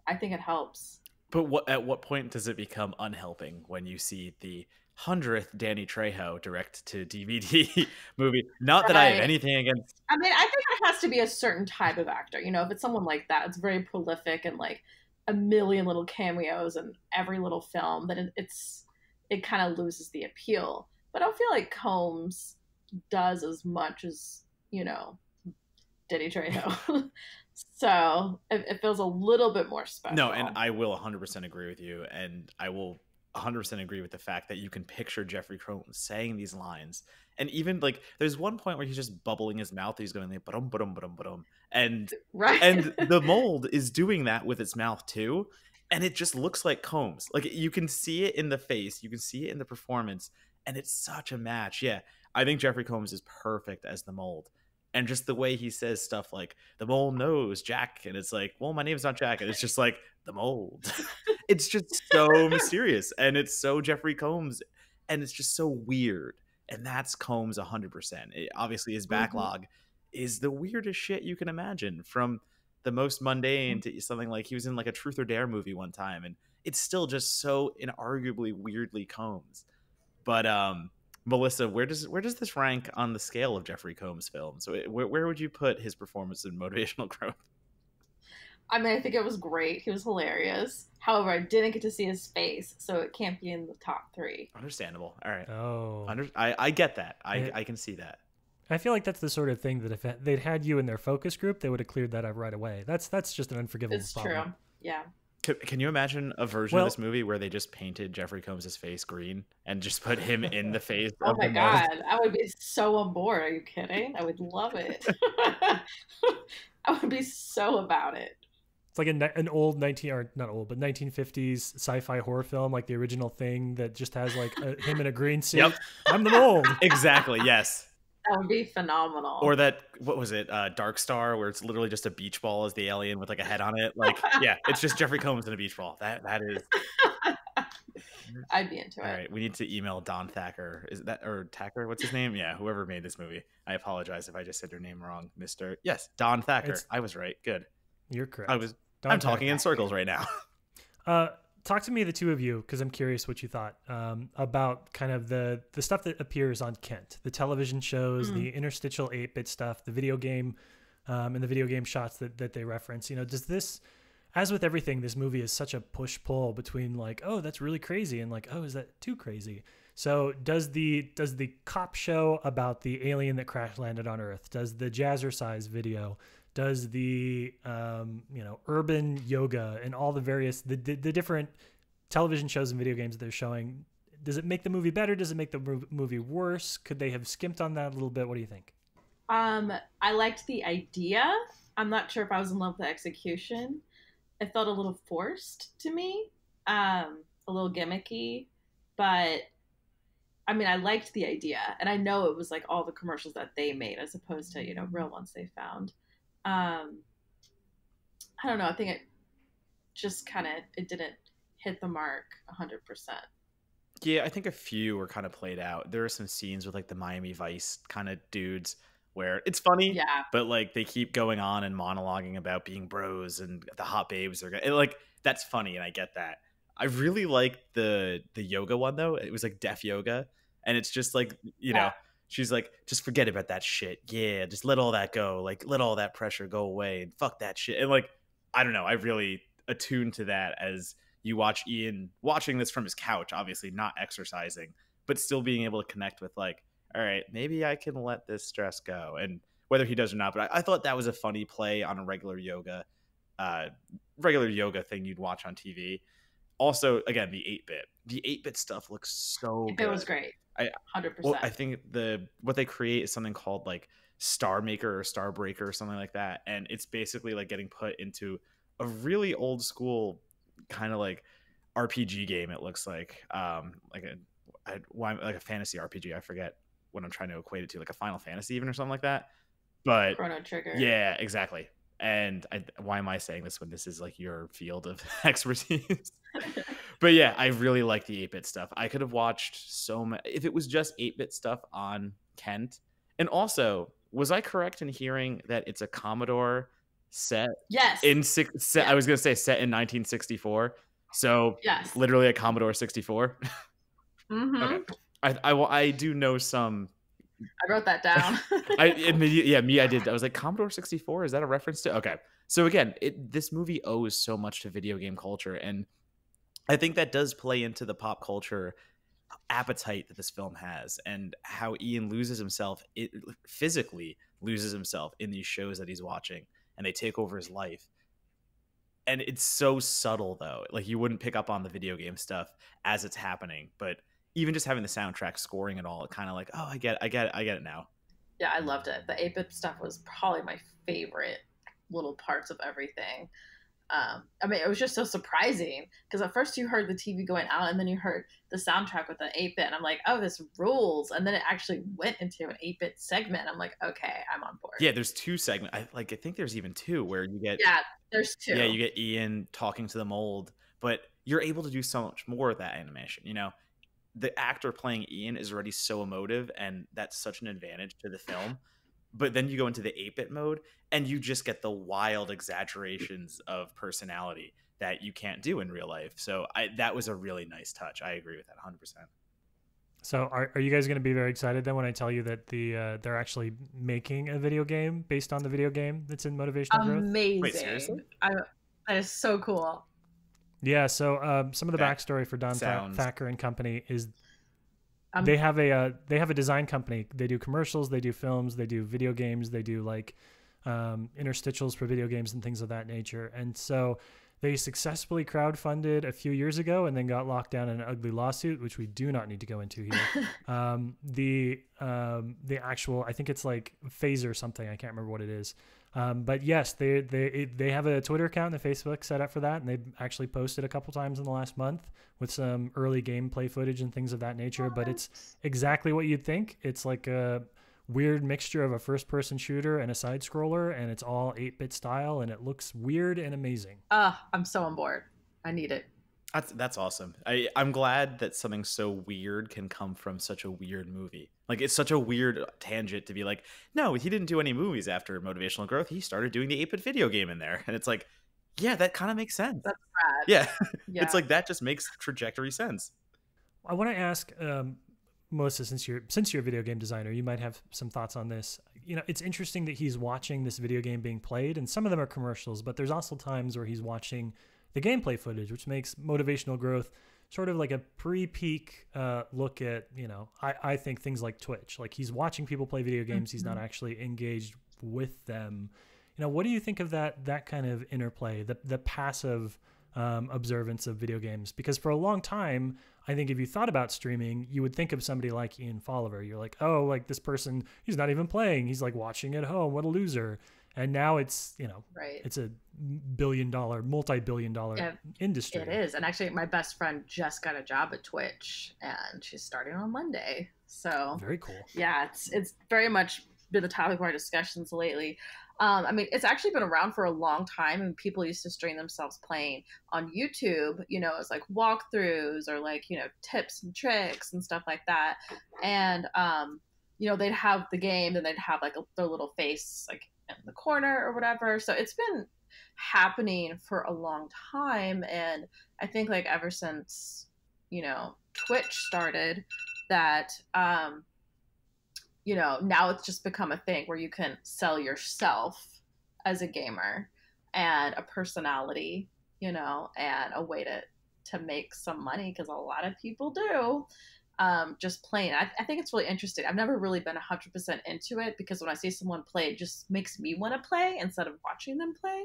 I think it helps. But at what point does it become unhelping when you see the 100th Danny Trejo direct to DVD movie? Not that I have anything against. I mean, I think it has to be a certain type of actor. If it's someone like that, it's very prolific and like a million little cameos in every little film, then it kind of loses the appeal. But I don't feel like Combs does as much as, Danny Trejo. So it feels a little bit more special. No, and I will 100% agree with you. And I will 100% agree with the fact that you can picture Jeffrey Combs saying these lines. And even like there's one point where he's just bubbling his mouth. He's going like, ba-dum, ba-dum, ba-dum, ba-dum. And, right. And the mold is doing that with its mouth too. And it just looks like Combs. Like you can see it in the face. You can see it in the performance. And it's such a match. Yeah, I think Jeffrey Combs is perfect as the mold. And just the way he says stuff like, the mold knows Jack. And it's like, well, my name's not Jack. And it's just like, the mold. It's just so mysterious. And it's so Jeffrey Combs. And it's just so weird. And that's Combs 100%. Obviously, his backlog is the weirdest shit you can imagine. From the most mundane to something like he was in like a Truth or Dare movie one time. And it's still just so inarguably weirdly Combs. But Melissa, where does this rank on the scale of Jeffrey Combs films? So where would you put his performance in Motivational Growth? I mean, I think it was great. He was hilarious. However, I didn't get to see his face, so it can't be in the top 3. Understandable. All right. Oh, I get that. I can see that. I feel like that's the sort of thing that if they'd had you in their focus group, they would have cleared that up right away. That's just an unforgivable problem. It's true. Yeah. Can you imagine a version of this movie where they just painted Jeffrey Combs' face green and just put him in the face? Oh my God. I would be so on board. Are you kidding? I would love it. I would be so about it. It's like an old 1950s sci-fi horror film, like the original Thing, that just has like him in a green suit. Yep. I'm the mold. Exactly. Yes. That would be phenomenal. Or that, what was it, Dark Star, where it's literally just a beach ball as the alien with like a head on it. Like, yeah, it's just Jeffrey Combs in a beach ball. That is. I'd be into it. All right, we need to email Don Thacker. Is that, or Thacker? What's his name? Yeah, whoever made this movie. I apologize if I just said your name wrong, Mr. Yes, Don Thacker. I was right. Good. You're correct. I'm talking in circles right now. Talk to me, the two of you, because I'm curious what you thought about kind of the stuff that appears on Kent, the television shows, the interstitial 8-bit stuff, the video game, and the video game shots that they reference. Does this, as with everything, this movie is such a push-pull between like, oh, that's really crazy, and like, oh, is that too crazy? So does the cop show about the alien that crash landed on Earth, does the jazzercise video, does the urban yoga and all the various the different television shows and video games that they're showing, does it make the movie better? Does it make the movie worse? Could they have skimped on that a little bit? What do you think? I liked the idea. I'm not sure if I was in love with the execution. It felt a little forced to me, a little gimmicky, but I mean, I liked the idea, and I know it was like all the commercials that they made as opposed to, real ones they found. I don't know. I think it just it didn't hit the mark 100%. Yeah, I think a few were kind of played out. There are some scenes with like the Miami Vice kind of dudes where it's funny, Yeah. but like they keep going on and monologuing about being bros and the hot babes are like that's funny, and I get that. I really liked the yoga one though. It was like deaf yoga, and it's just like she's like, just forget about that shit. Yeah, just let all that go. Like let all that pressure go away and fuck that shit. And like I don't know, I really attuned to that as you watch Ian watching this from his couch, obviously not exercising, but still being able to connect with like, all right, maybe I can let this stress go, and whether he does or not. But I thought that was a funny play on a regular yoga thing you'd watch on TV. Also, again, the 8-bit stuff looks so good. It was great. 100%. Well, I think what they create is something called like Star Maker or Star Breaker or something like that, and it's basically like getting put into a really old school kind of like RPG game. It looks like a fantasy RPG. I forget what I'm trying to equate it to, like a Final Fantasy even or something like that. But Chrono Trigger. Yeah, exactly. And why am I saying this when this is like your field of expertise? But yeah, I really like the 8-bit stuff. I could have watched so much if it was just 8-bit stuff on Kent. And also, was I correct in hearing that it's a Commodore set? Yes. Yes. I was going to say set in 1964. So yes, literally a Commodore 64. Mm-hmm. Okay. I do know some. I wrote that down. I did. I was like, Commodore 64? Is that a reference to? Okay. So again, this movie owes so much to video game culture. And I think that does play into the pop culture appetite that this film has, and how Ian physically loses himself in these shows that he's watching, and they take over his life. And it's so subtle though. Like you wouldn't pick up on the video game stuff as it's happening, but even just having the soundtrack scoring it all, it kind of like, oh, I get it now. Yeah, I loved it. The 8-bit stuff was probably my favorite little parts of everything. I mean, it was just so surprising because at first you heard the TV going out and then you heard the soundtrack with the 8-bit and I'm like, oh, this rules. And then it actually went into an 8-bit segment. I'm like, okay, I'm on board. Yeah, there's 2 segments. I think there's even 2 where you get... Yeah, there's 2. Yeah, you get Ian talking to the mold, but you're able to do so much more with that animation, The actor playing Ian is already so emotive, and that's such an advantage to the film. But then you go into the 8-bit mode, and you just get the wild exaggerations of personality that you can't do in real life. So that was a really nice touch. I agree with that 100%. So are you guys going to be very excited then when I tell you that they're actually making a video game based on the video game that's in Motivational Growth? Amazing. Wait, seriously? That is so cool. Yeah, so some of the backstory for Don Thacker and company is they have a design company. They do commercials, they do films, they do video games, they do like interstitials for video games and things of that nature. And so they successfully crowdfunded a few years ago and then got locked down in an ugly lawsuit, which we do not need to go into here. The actual, I think it's like Phaser something. I can't remember what it is. But yes, they have a Twitter account and a Facebook set up for that, and they actually posted a couple times in the last month with some early gameplay footage and things of that nature. But it's exactly what you'd think. It's like a weird mixture of a first-person shooter and a side scroller, and it's all 8-bit style, and it looks weird and amazing. I'm so on board. I need it. That's awesome. I'm glad that something so weird can come from such a weird movie. Like, it's such a weird tangent to be like, no, he didn't do any movies after Motivational Growth. He started doing the 8-bit video game in there. And it's like, yeah, that kind of makes sense. That's rad. Yeah. It's like, that just makes trajectory sense. I want to ask, Melissa, since you're a video game designer, you might have some thoughts on this. It's interesting that he's watching this video game being played, and some of them are commercials, but there's also times where he's watching the gameplay footage, which makes Motivational Growth sort of like a pre-peak look at, I think things like Twitch. Like he's watching people play video games. He's not actually engaged with them. What do you think of that kind of interplay, the passive observance of video games? Because for a long time, I think if you thought about streaming, you would think of somebody like Ian Folliver. You're like, oh, like this person, he's not even playing. He's like watching at home. What a loser. And now it's, right. It's a multi-billion dollar industry. It is. And actually my best friend just got a job at Twitch and she's starting on Monday. So very cool. Yeah, it's very much been the topic of our discussions lately. I mean, it's actually been around for a long time, and people used to stream themselves playing on YouTube, as like walkthroughs or like, tips and tricks and stuff like that. And, they'd have the game and they'd have like their little face like in the corner or whatever. So it's been happening for a long time. And I think like ever since, Twitch started that, now it's just become a thing where you can sell yourself as a gamer and a personality, and a way to make some money, because a lot of people do, just playing. I think it's really interesting. I've never really been 100% into it, because when I see someone play, it just makes me want to play instead of watching them play.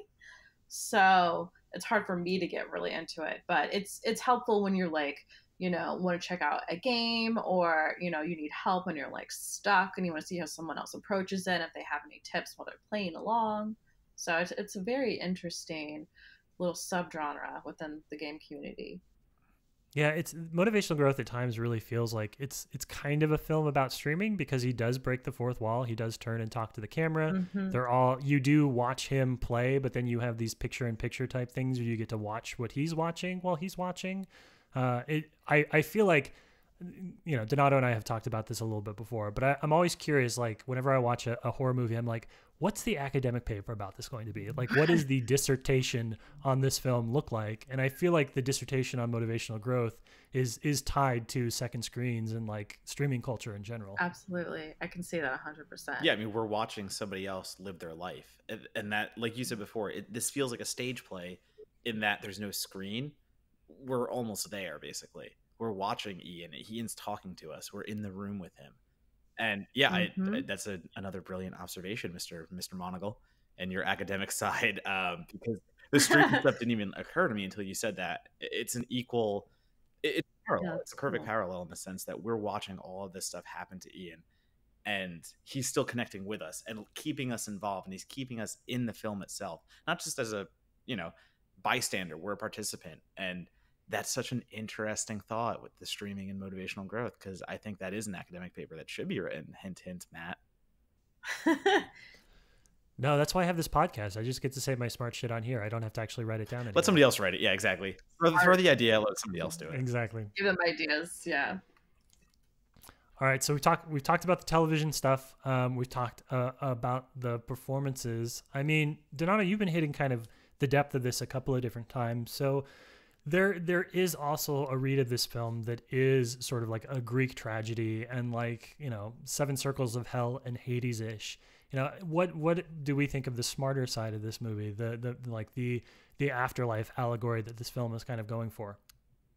So it's hard for me to get really into it, but it's helpful when you're like, want to check out a game, or, you need help and you're like stuck and you want to see how someone else approaches it, if they have any tips while they're playing along. So it's a very interesting little subgenre within the game community. Yeah, it's Motivational Growth at times really feels like it's kind of a film about streaming, because he does break the fourth wall. He does turn and talk to the camera. You do watch him play, but then you have these picture-in-picture type things where you get to watch what he's watching while he's watching. I feel like, Donato and I have talked about this a little bit before, but I'm always curious, like whenever I watch a horror movie, I'm like, what's the academic paper about this going to be? Like, what is the dissertation on this film look like? And I feel like the dissertation on motivational growth is tied to second screens and like streaming culture in general. Absolutely. I can see that 100%. Yeah. I mean, we're watching somebody else live their life. And that, like you said before, this feels like a stage play in that there's no screen. We're almost there, basically. We're watching Ian. Ian's talking to us. We're in the room with him. And yeah, that's another brilliant observation, Mr. Monagle, and your academic side, because the street stuff didn't even occur to me until you said that. It's an equal, it's parallel. It's a perfect parallel in the sense that we're watching all of this stuff happen to Ian, and he's still connecting with us and keeping us involved, and he's keeping us in the film itself, not just as a bystander. We're a participant. And that's such an interesting thought with the streaming and motivational growth, because I think that is an academic paper that should be written. Hint, hint, Matt. No, that's why I have this podcast. I just get to say my smart shit on here. I don't have to actually write it down anymore. Let somebody else write it. Yeah, exactly. Throw the idea, let somebody else do it. Exactly. Give them ideas. Yeah. All right, so we've talked about the television stuff. We've talked about the performances. I mean, Donato, you've been hitting kind of the depth of this a couple of different times. So there is also a read of this film that is sort of like a Greek tragedy and like, Seven Circles of Hell and Hades-ish. What do we think of the smarter side of this movie? The afterlife allegory that this film is kind of going for?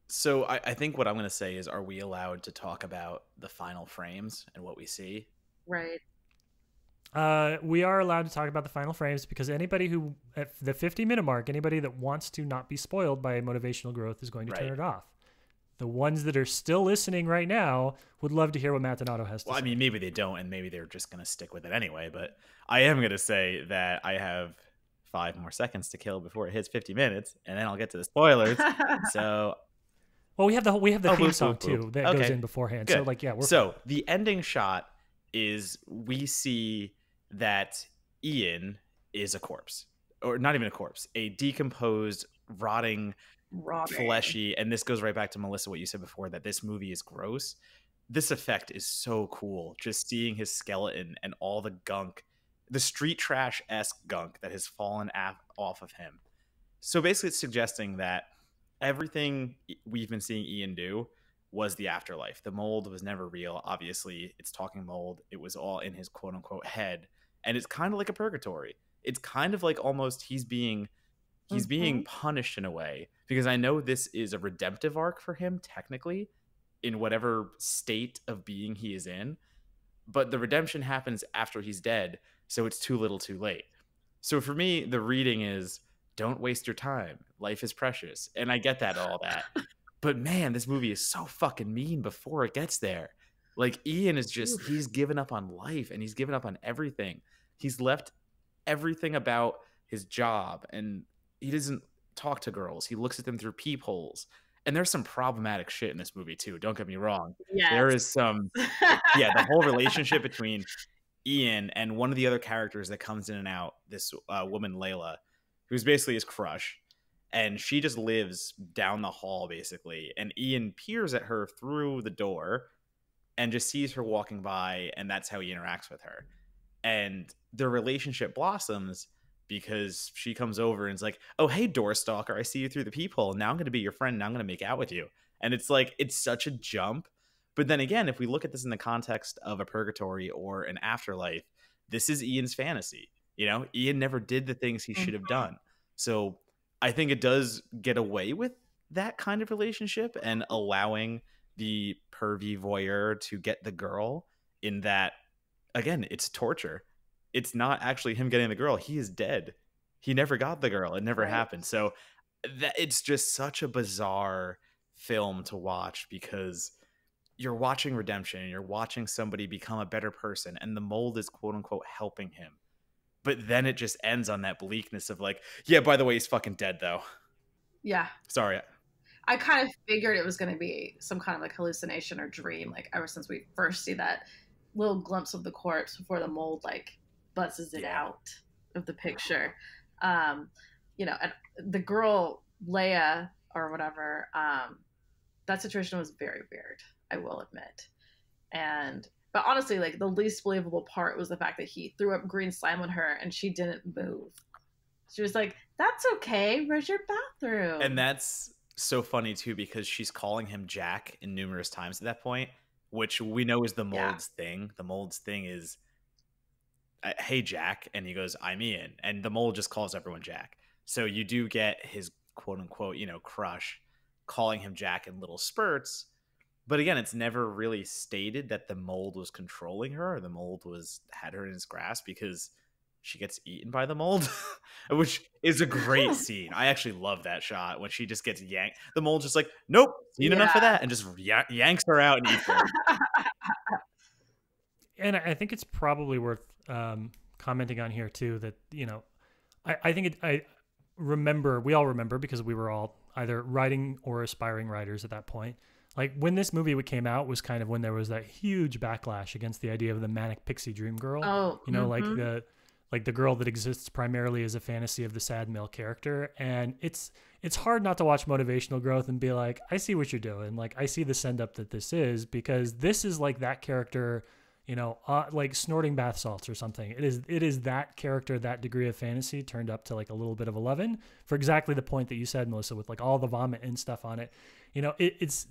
So I think what I'm going to say is, are we allowed to talk about the final frames and what we see? Right. We are allowed to talk about the final frames, because anybody who, at the 50-minute mark, anybody that wants to not be spoiled by motivational growth is going to turn it off. The ones that are still listening right now would love to hear what Matt Donato has to say. Well, I mean, maybe they don't, and maybe they're just going to stick with it anyway, but I am going to say that I have 5 more seconds to kill before it hits 50 minutes, and then I'll get to the spoilers. So... Well, we have the theme song too that goes in beforehand. Good. So So the ending shot is we see that Ian is a corpse, or not even a corpse, a decomposed, rotting, fleshy. And this goes right back to Melissa, what you said before, that this movie is gross. This effect is so cool. Just seeing his skeleton and all the gunk, the street trash-esque gunk that has fallen off of him. So basically it's suggesting that everything we've been seeing Ian do was the afterlife. The mold was never real. Obviously, it's talking mold. It was all in his quote unquote head. And it's kind of like a purgatory. It's kind of like almost he's being punished in a way because I know this is a redemptive arc for him technically in whatever state of being he is in, but the redemption happens after he's dead, so it's too little too late. So for me, the reading is don't waste your time. Life is precious. And I get that, all that. But man, this movie is so fucking mean before it gets there. Like Ian is just, he's given up on life and he's given up on everything. He's left everything about his job and he doesn't talk to girls. He looks at them through peepholes. And there's some problematic shit in this movie too. Don't get me wrong. Yes. There is some, yeah, the whole relationship between Ian and one of the other characters that comes in and out, this woman, Layla, who's basically his crush. And she just lives down the hall, basically. And Ian peers at her through the door and just sees her walking by. And that's how he interacts with her. And their relationship blossoms because she comes over and is like, oh, hey, door stalker, I see you through the peephole. Now I'm going to be your friend. Now I'm going to make out with you. And it's like, it's such a jump. But then again, if we look at this in the context of a purgatory or an afterlife, this is Ian's fantasy. You know, Ian never did the things he should have done. So I think it does get away with that kind of relationship and allowing the pervy voyeur to get the girl, in that, again, it's torture. It's not actually him getting the girl. He is dead. He never got the girl. It never happened. So it's just such a bizarre film to watch, because you're watching redemption and you're watching somebody become a better person, and the mold is quote unquote helping him. But then it just ends on that bleakness of like, yeah, by the way, he's fucking dead though. Yeah. Sorry. I kind of figured it was going to be some kind of like hallucination or dream, like ever since we first see that little glimpse of the corpse before the mold like buzzes it out of the picture. You know, and the girl, Leia or whatever, that situation was very weird, I will admit. But honestly, like the least believable part was the fact that he threw up green slime on her and she didn't move. She was like, that's okay. Where's your bathroom? And that's so funny too, because she's calling him Jack in numerous times at that point, which we know is the mold's thing. The mold's thing is, hey, Jack. And he goes, I'm Ian. And the mold just calls everyone Jack. So you do get his quote unquote, you know, crush calling him Jack in little spurts. But again, it's never really stated that the mold was controlling her or the mold had her in his grasp, because she gets eaten by the mold, which is a great scene. I actually love that shot when she just gets yanked. The mold's just like, nope, seen enough of that, and just yanks her out and eats her. And I think it's probably worth commenting on here too that, you know, I remember, we all remember, because we were all either writing or aspiring writers at that point. Like when this movie came out was kind of when there was that huge backlash against the idea of the manic pixie dream girl. Oh, you know, like the girl that exists primarily as a fantasy of the sad male character. And it's hard not to watch Motivational Growth and be like, I see what you're doing. Like I see the send up that this is, because this is like that character, you know, like snorting bath salts or something. It is that character, that degree of fantasy turned up to like a little bit of 11 for exactly the point that you said, Melissa, with like all the vomit and stuff on it. You know, it's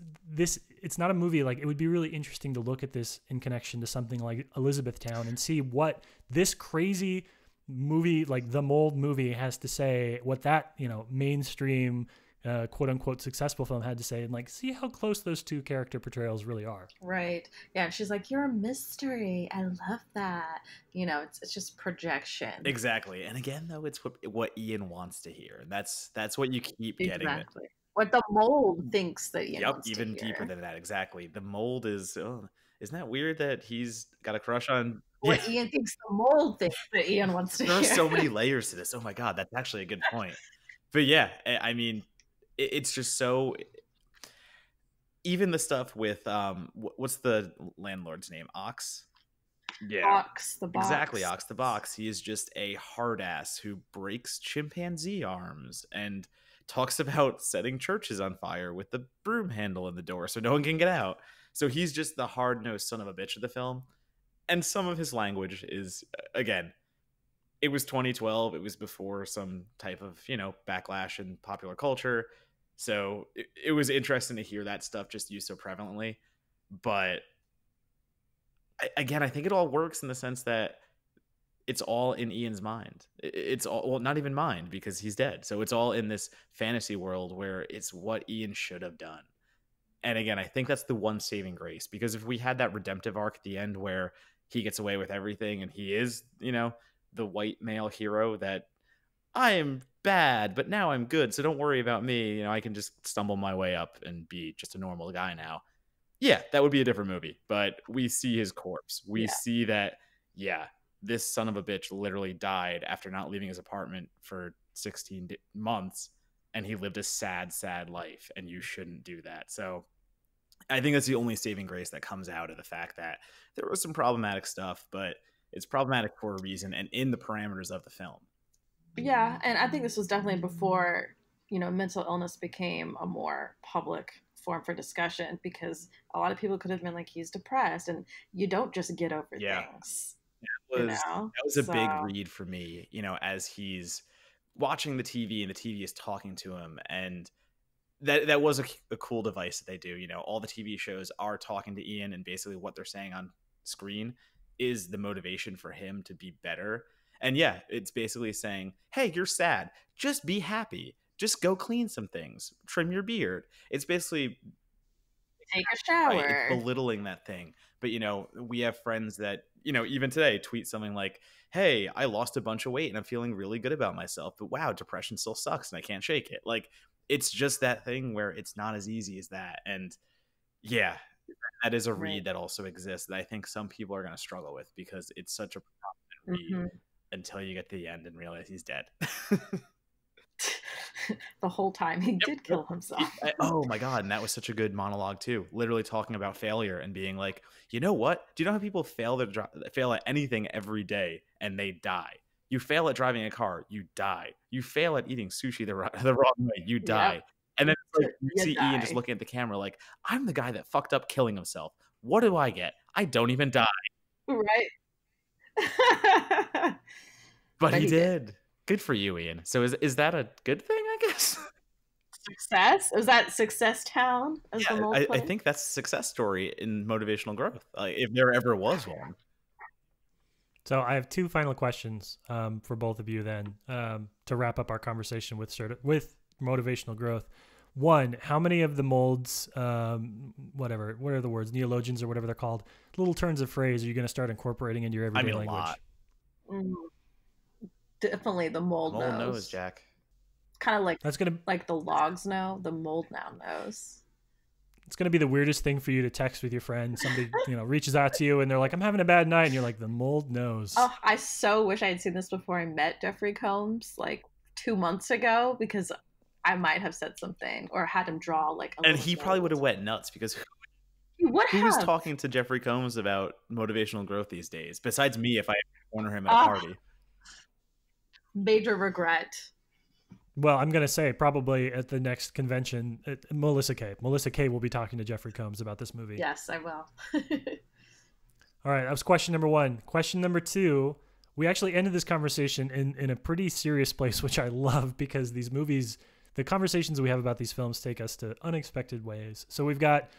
not a movie. Like it would be really interesting to look at this in connection to something like Elizabethtown and see what this crazy movie, like the Mold movie, has to say, what that, you know, mainstream quote unquote successful film had to say, and like see how close those two character portrayals really are. Right. Yeah. And she's like, you're a mystery. I love that. You know, it's just projection. Exactly. And again, though, it's what Ian wants to hear. And that's what you keep getting. Exactly. What the mold thinks that Ian wants even to hear. deeper than that. Exactly. The mold is, isn't that weird that he's got a crush on what Ian thinks the mold thinks that Ian wants to hear. There are so many layers to this. Oh my God, that's actually a good point. But yeah, I mean, it's just so, even the stuff with what's the landlord's name? Ox? Yeah. Ox the Box. Exactly, Ox the Box. He is just a hard ass who breaks chimpanzee arms and talks about setting churches on fire with the broom handle in the door so no one can get out. So he's just the hard-nosed son of a bitch of the film. And some of his language is, again, it was 2012. It was before some type of, you know, backlash in popular culture. So it was interesting to hear that stuff just used so prevalently. But again, I think it all works in the sense that it's all in Ian's mind. It's all, well, not even mind because he's dead. So it's all in this fantasy world where it's what Ian should have done. And again, I think that's the one saving grace, because if we had that redemptive arc at the end where he gets away with everything and he is, the white male hero that I am bad, but now I'm good, so don't worry about me. I can just stumble my way up and be just a normal guy now. Yeah, that would be a different movie. But we see his corpse. We see that, this son of a bitch literally died after not leaving his apartment for 16 months, and he lived a sad, sad life, and you shouldn't do that. So I think that's the only saving grace that comes out of the fact that there was some problematic stuff, but it's problematic for a reason and in the parameters of the film. Yeah, and I think this was definitely before, mental illness became a more public form for discussion, because a lot of people could have been like, he's depressed, and you don't just get over things. That was a big read for me, as he's watching the TV and the TV is talking to him, and that was a cool device that they do. All the TV shows are talking to Ian, and basically what they're saying on screen is the motivation for him to be better. And yeah, it's basically saying, hey, you're sad, just be happy, just go clean some things, trim your beard. It's basically take a shower. Right, it's belittling that thing. But we have friends that even today tweet something like, hey, I lost a bunch of weight and I'm feeling really good about myself, but wow, depression still sucks and I can't shake it. Like, it's just that thing where it's not as easy as that. And yeah, that is a read that also exists that I think some people are going to struggle with, because it's such a prominent read until you get to the end and realize he's dead. The whole time he did kill himself. Oh my God. And that was such a good monologue too. Literally talking about failure and being like, you know what? Do you know how people fail at anything every day and they die? You fail at driving a car, you die. You fail at eating sushi the wrong way, you die. Yep. And then it's like, you see Ian just looking at the camera like, I'm the guy that fucked up killing himself. What do I get? I don't even die. Right. But he did. Good for you, Ian. So is that a good thing, I guess? Success? Is that Success Town? I think that's a success story in motivational growth, if there ever was one. So I have two final questions for both of you then to wrap up our conversation with motivational growth. One, how many of the molds, what are the words, neologians or whatever they're called, little turns of phrase are you going to start incorporating into your everyday language? A lot. Definitely the mold knows, Jack. Kind of like that's gonna like the logs know, the mold now knows. It's gonna be the weirdest thing for you to text with your friend. Somebody reaches out to you and they're like, "I'm having a bad night," and you're like, "The mold knows." Oh, I so wish I had seen this before I met Jeffrey Combs, like 2 months ago, because I might have said something or had him draw like. And he probably would have went nuts, because who was talking to Jeffrey Combs about motivational growth these days besides me? If I corner him at a party. Major regret. Well, I'm going to say probably at the next convention, Melissa K. Melissa K. will be talking to Jeffrey Combs about this movie. Yes, I will. All right, that was question number one. Question number two, we actually ended this conversation in a pretty serious place, which I love, because these movies, the conversations we have about these films take us to unexpected ways. So we've got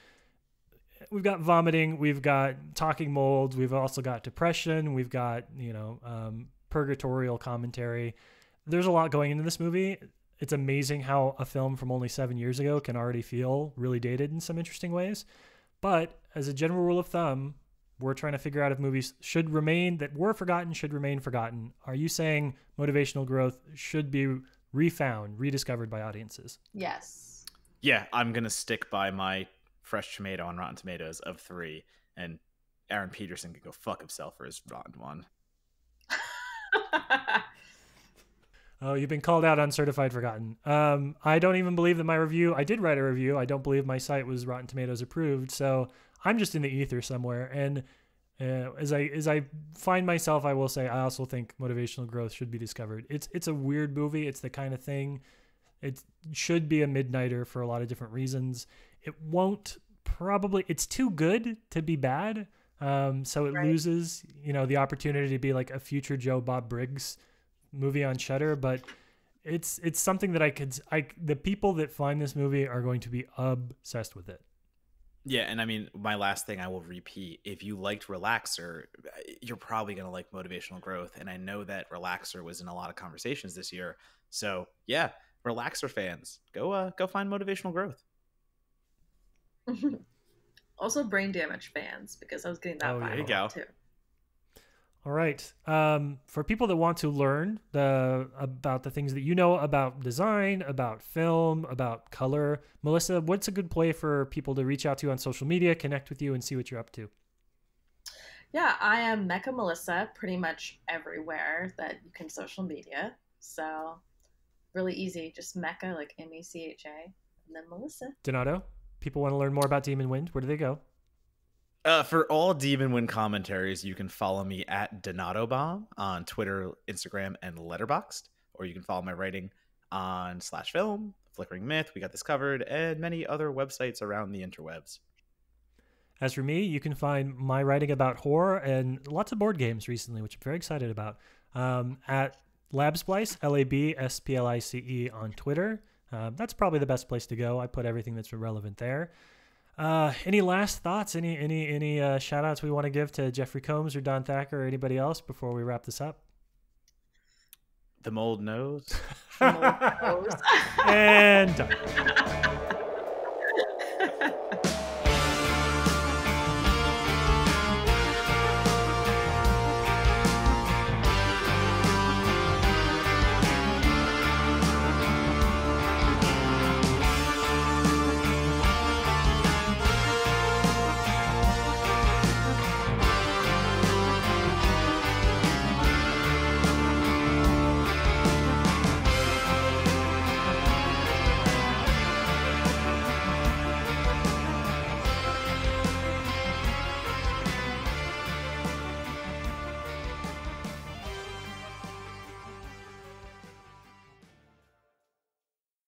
vomiting, we've got talking molds, we've also got depression, we've got, purgatorial commentary. There's a lot going into this movie. It's amazing how a film from only 7 years ago can already feel really dated in some interesting ways. But as a general rule of thumb, we're trying to figure out if movies should remain forgotten. Are you saying motivational growth should be refound, rediscovered by audiences? Yes. Yeah, I'm going to stick by my fresh tomato on Rotten Tomatoes of 3, and Aaron Peterson can go fuck himself for his rotten one. Oh, you've been called out on Certified Forgotten. I don't even believe that I did write a review. I don't believe my site was Rotten Tomatoes approved. So I'm just in the ether somewhere. And as I find myself, I will say, I also think motivational growth should be discovered. It's a weird movie. It's the kind of thing, it should be a midnighter for a lot of different reasons. It's too good to be bad. So it loses, the opportunity to be like a future Joe Bob Briggs movie on Shudder, but it's something that the people that find this movie are going to be obsessed with it. Yeah, and I mean, my last thing I will repeat, if you liked Relaxer, you're probably going to like Motivational Growth. And I know that Relaxer was in a lot of conversations this year. So, yeah, Relaxer fans, go find Motivational Growth. Also, Brain Damage fans, because I was getting that Oh, yeah. vibe There you a go. lot too. All right. For people that want to learn about the things that you know about design, about film, about color, Melissa, what's a good play for people to reach out to you on social media, connect with you, and see what you're up to? Yeah, I am Mecha Melissa pretty much everywhere that you can social media. So really easy, just Mecha, like Mecha, and then Melissa. Donato, people want to learn more about Demon Wind. Where do they go? For all Demon Wind commentaries, you can follow me at Donato Bomb on Twitter, Instagram, and Letterboxd, or you can follow my writing on /film, Flickering Myth, We Got This Covered, and many other websites around the interwebs. As for me, you can find my writing about horror and lots of board games recently, which I'm very excited about, at Labsplice, LABSPLICE on Twitter. That's probably the best place to go. I put everything that's relevant there. Any last thoughts? Any shout outs we want to give to Jeffrey Combs or Don Thacker or anybody else before we wrap this up? The mold knows. The mold knows. And done.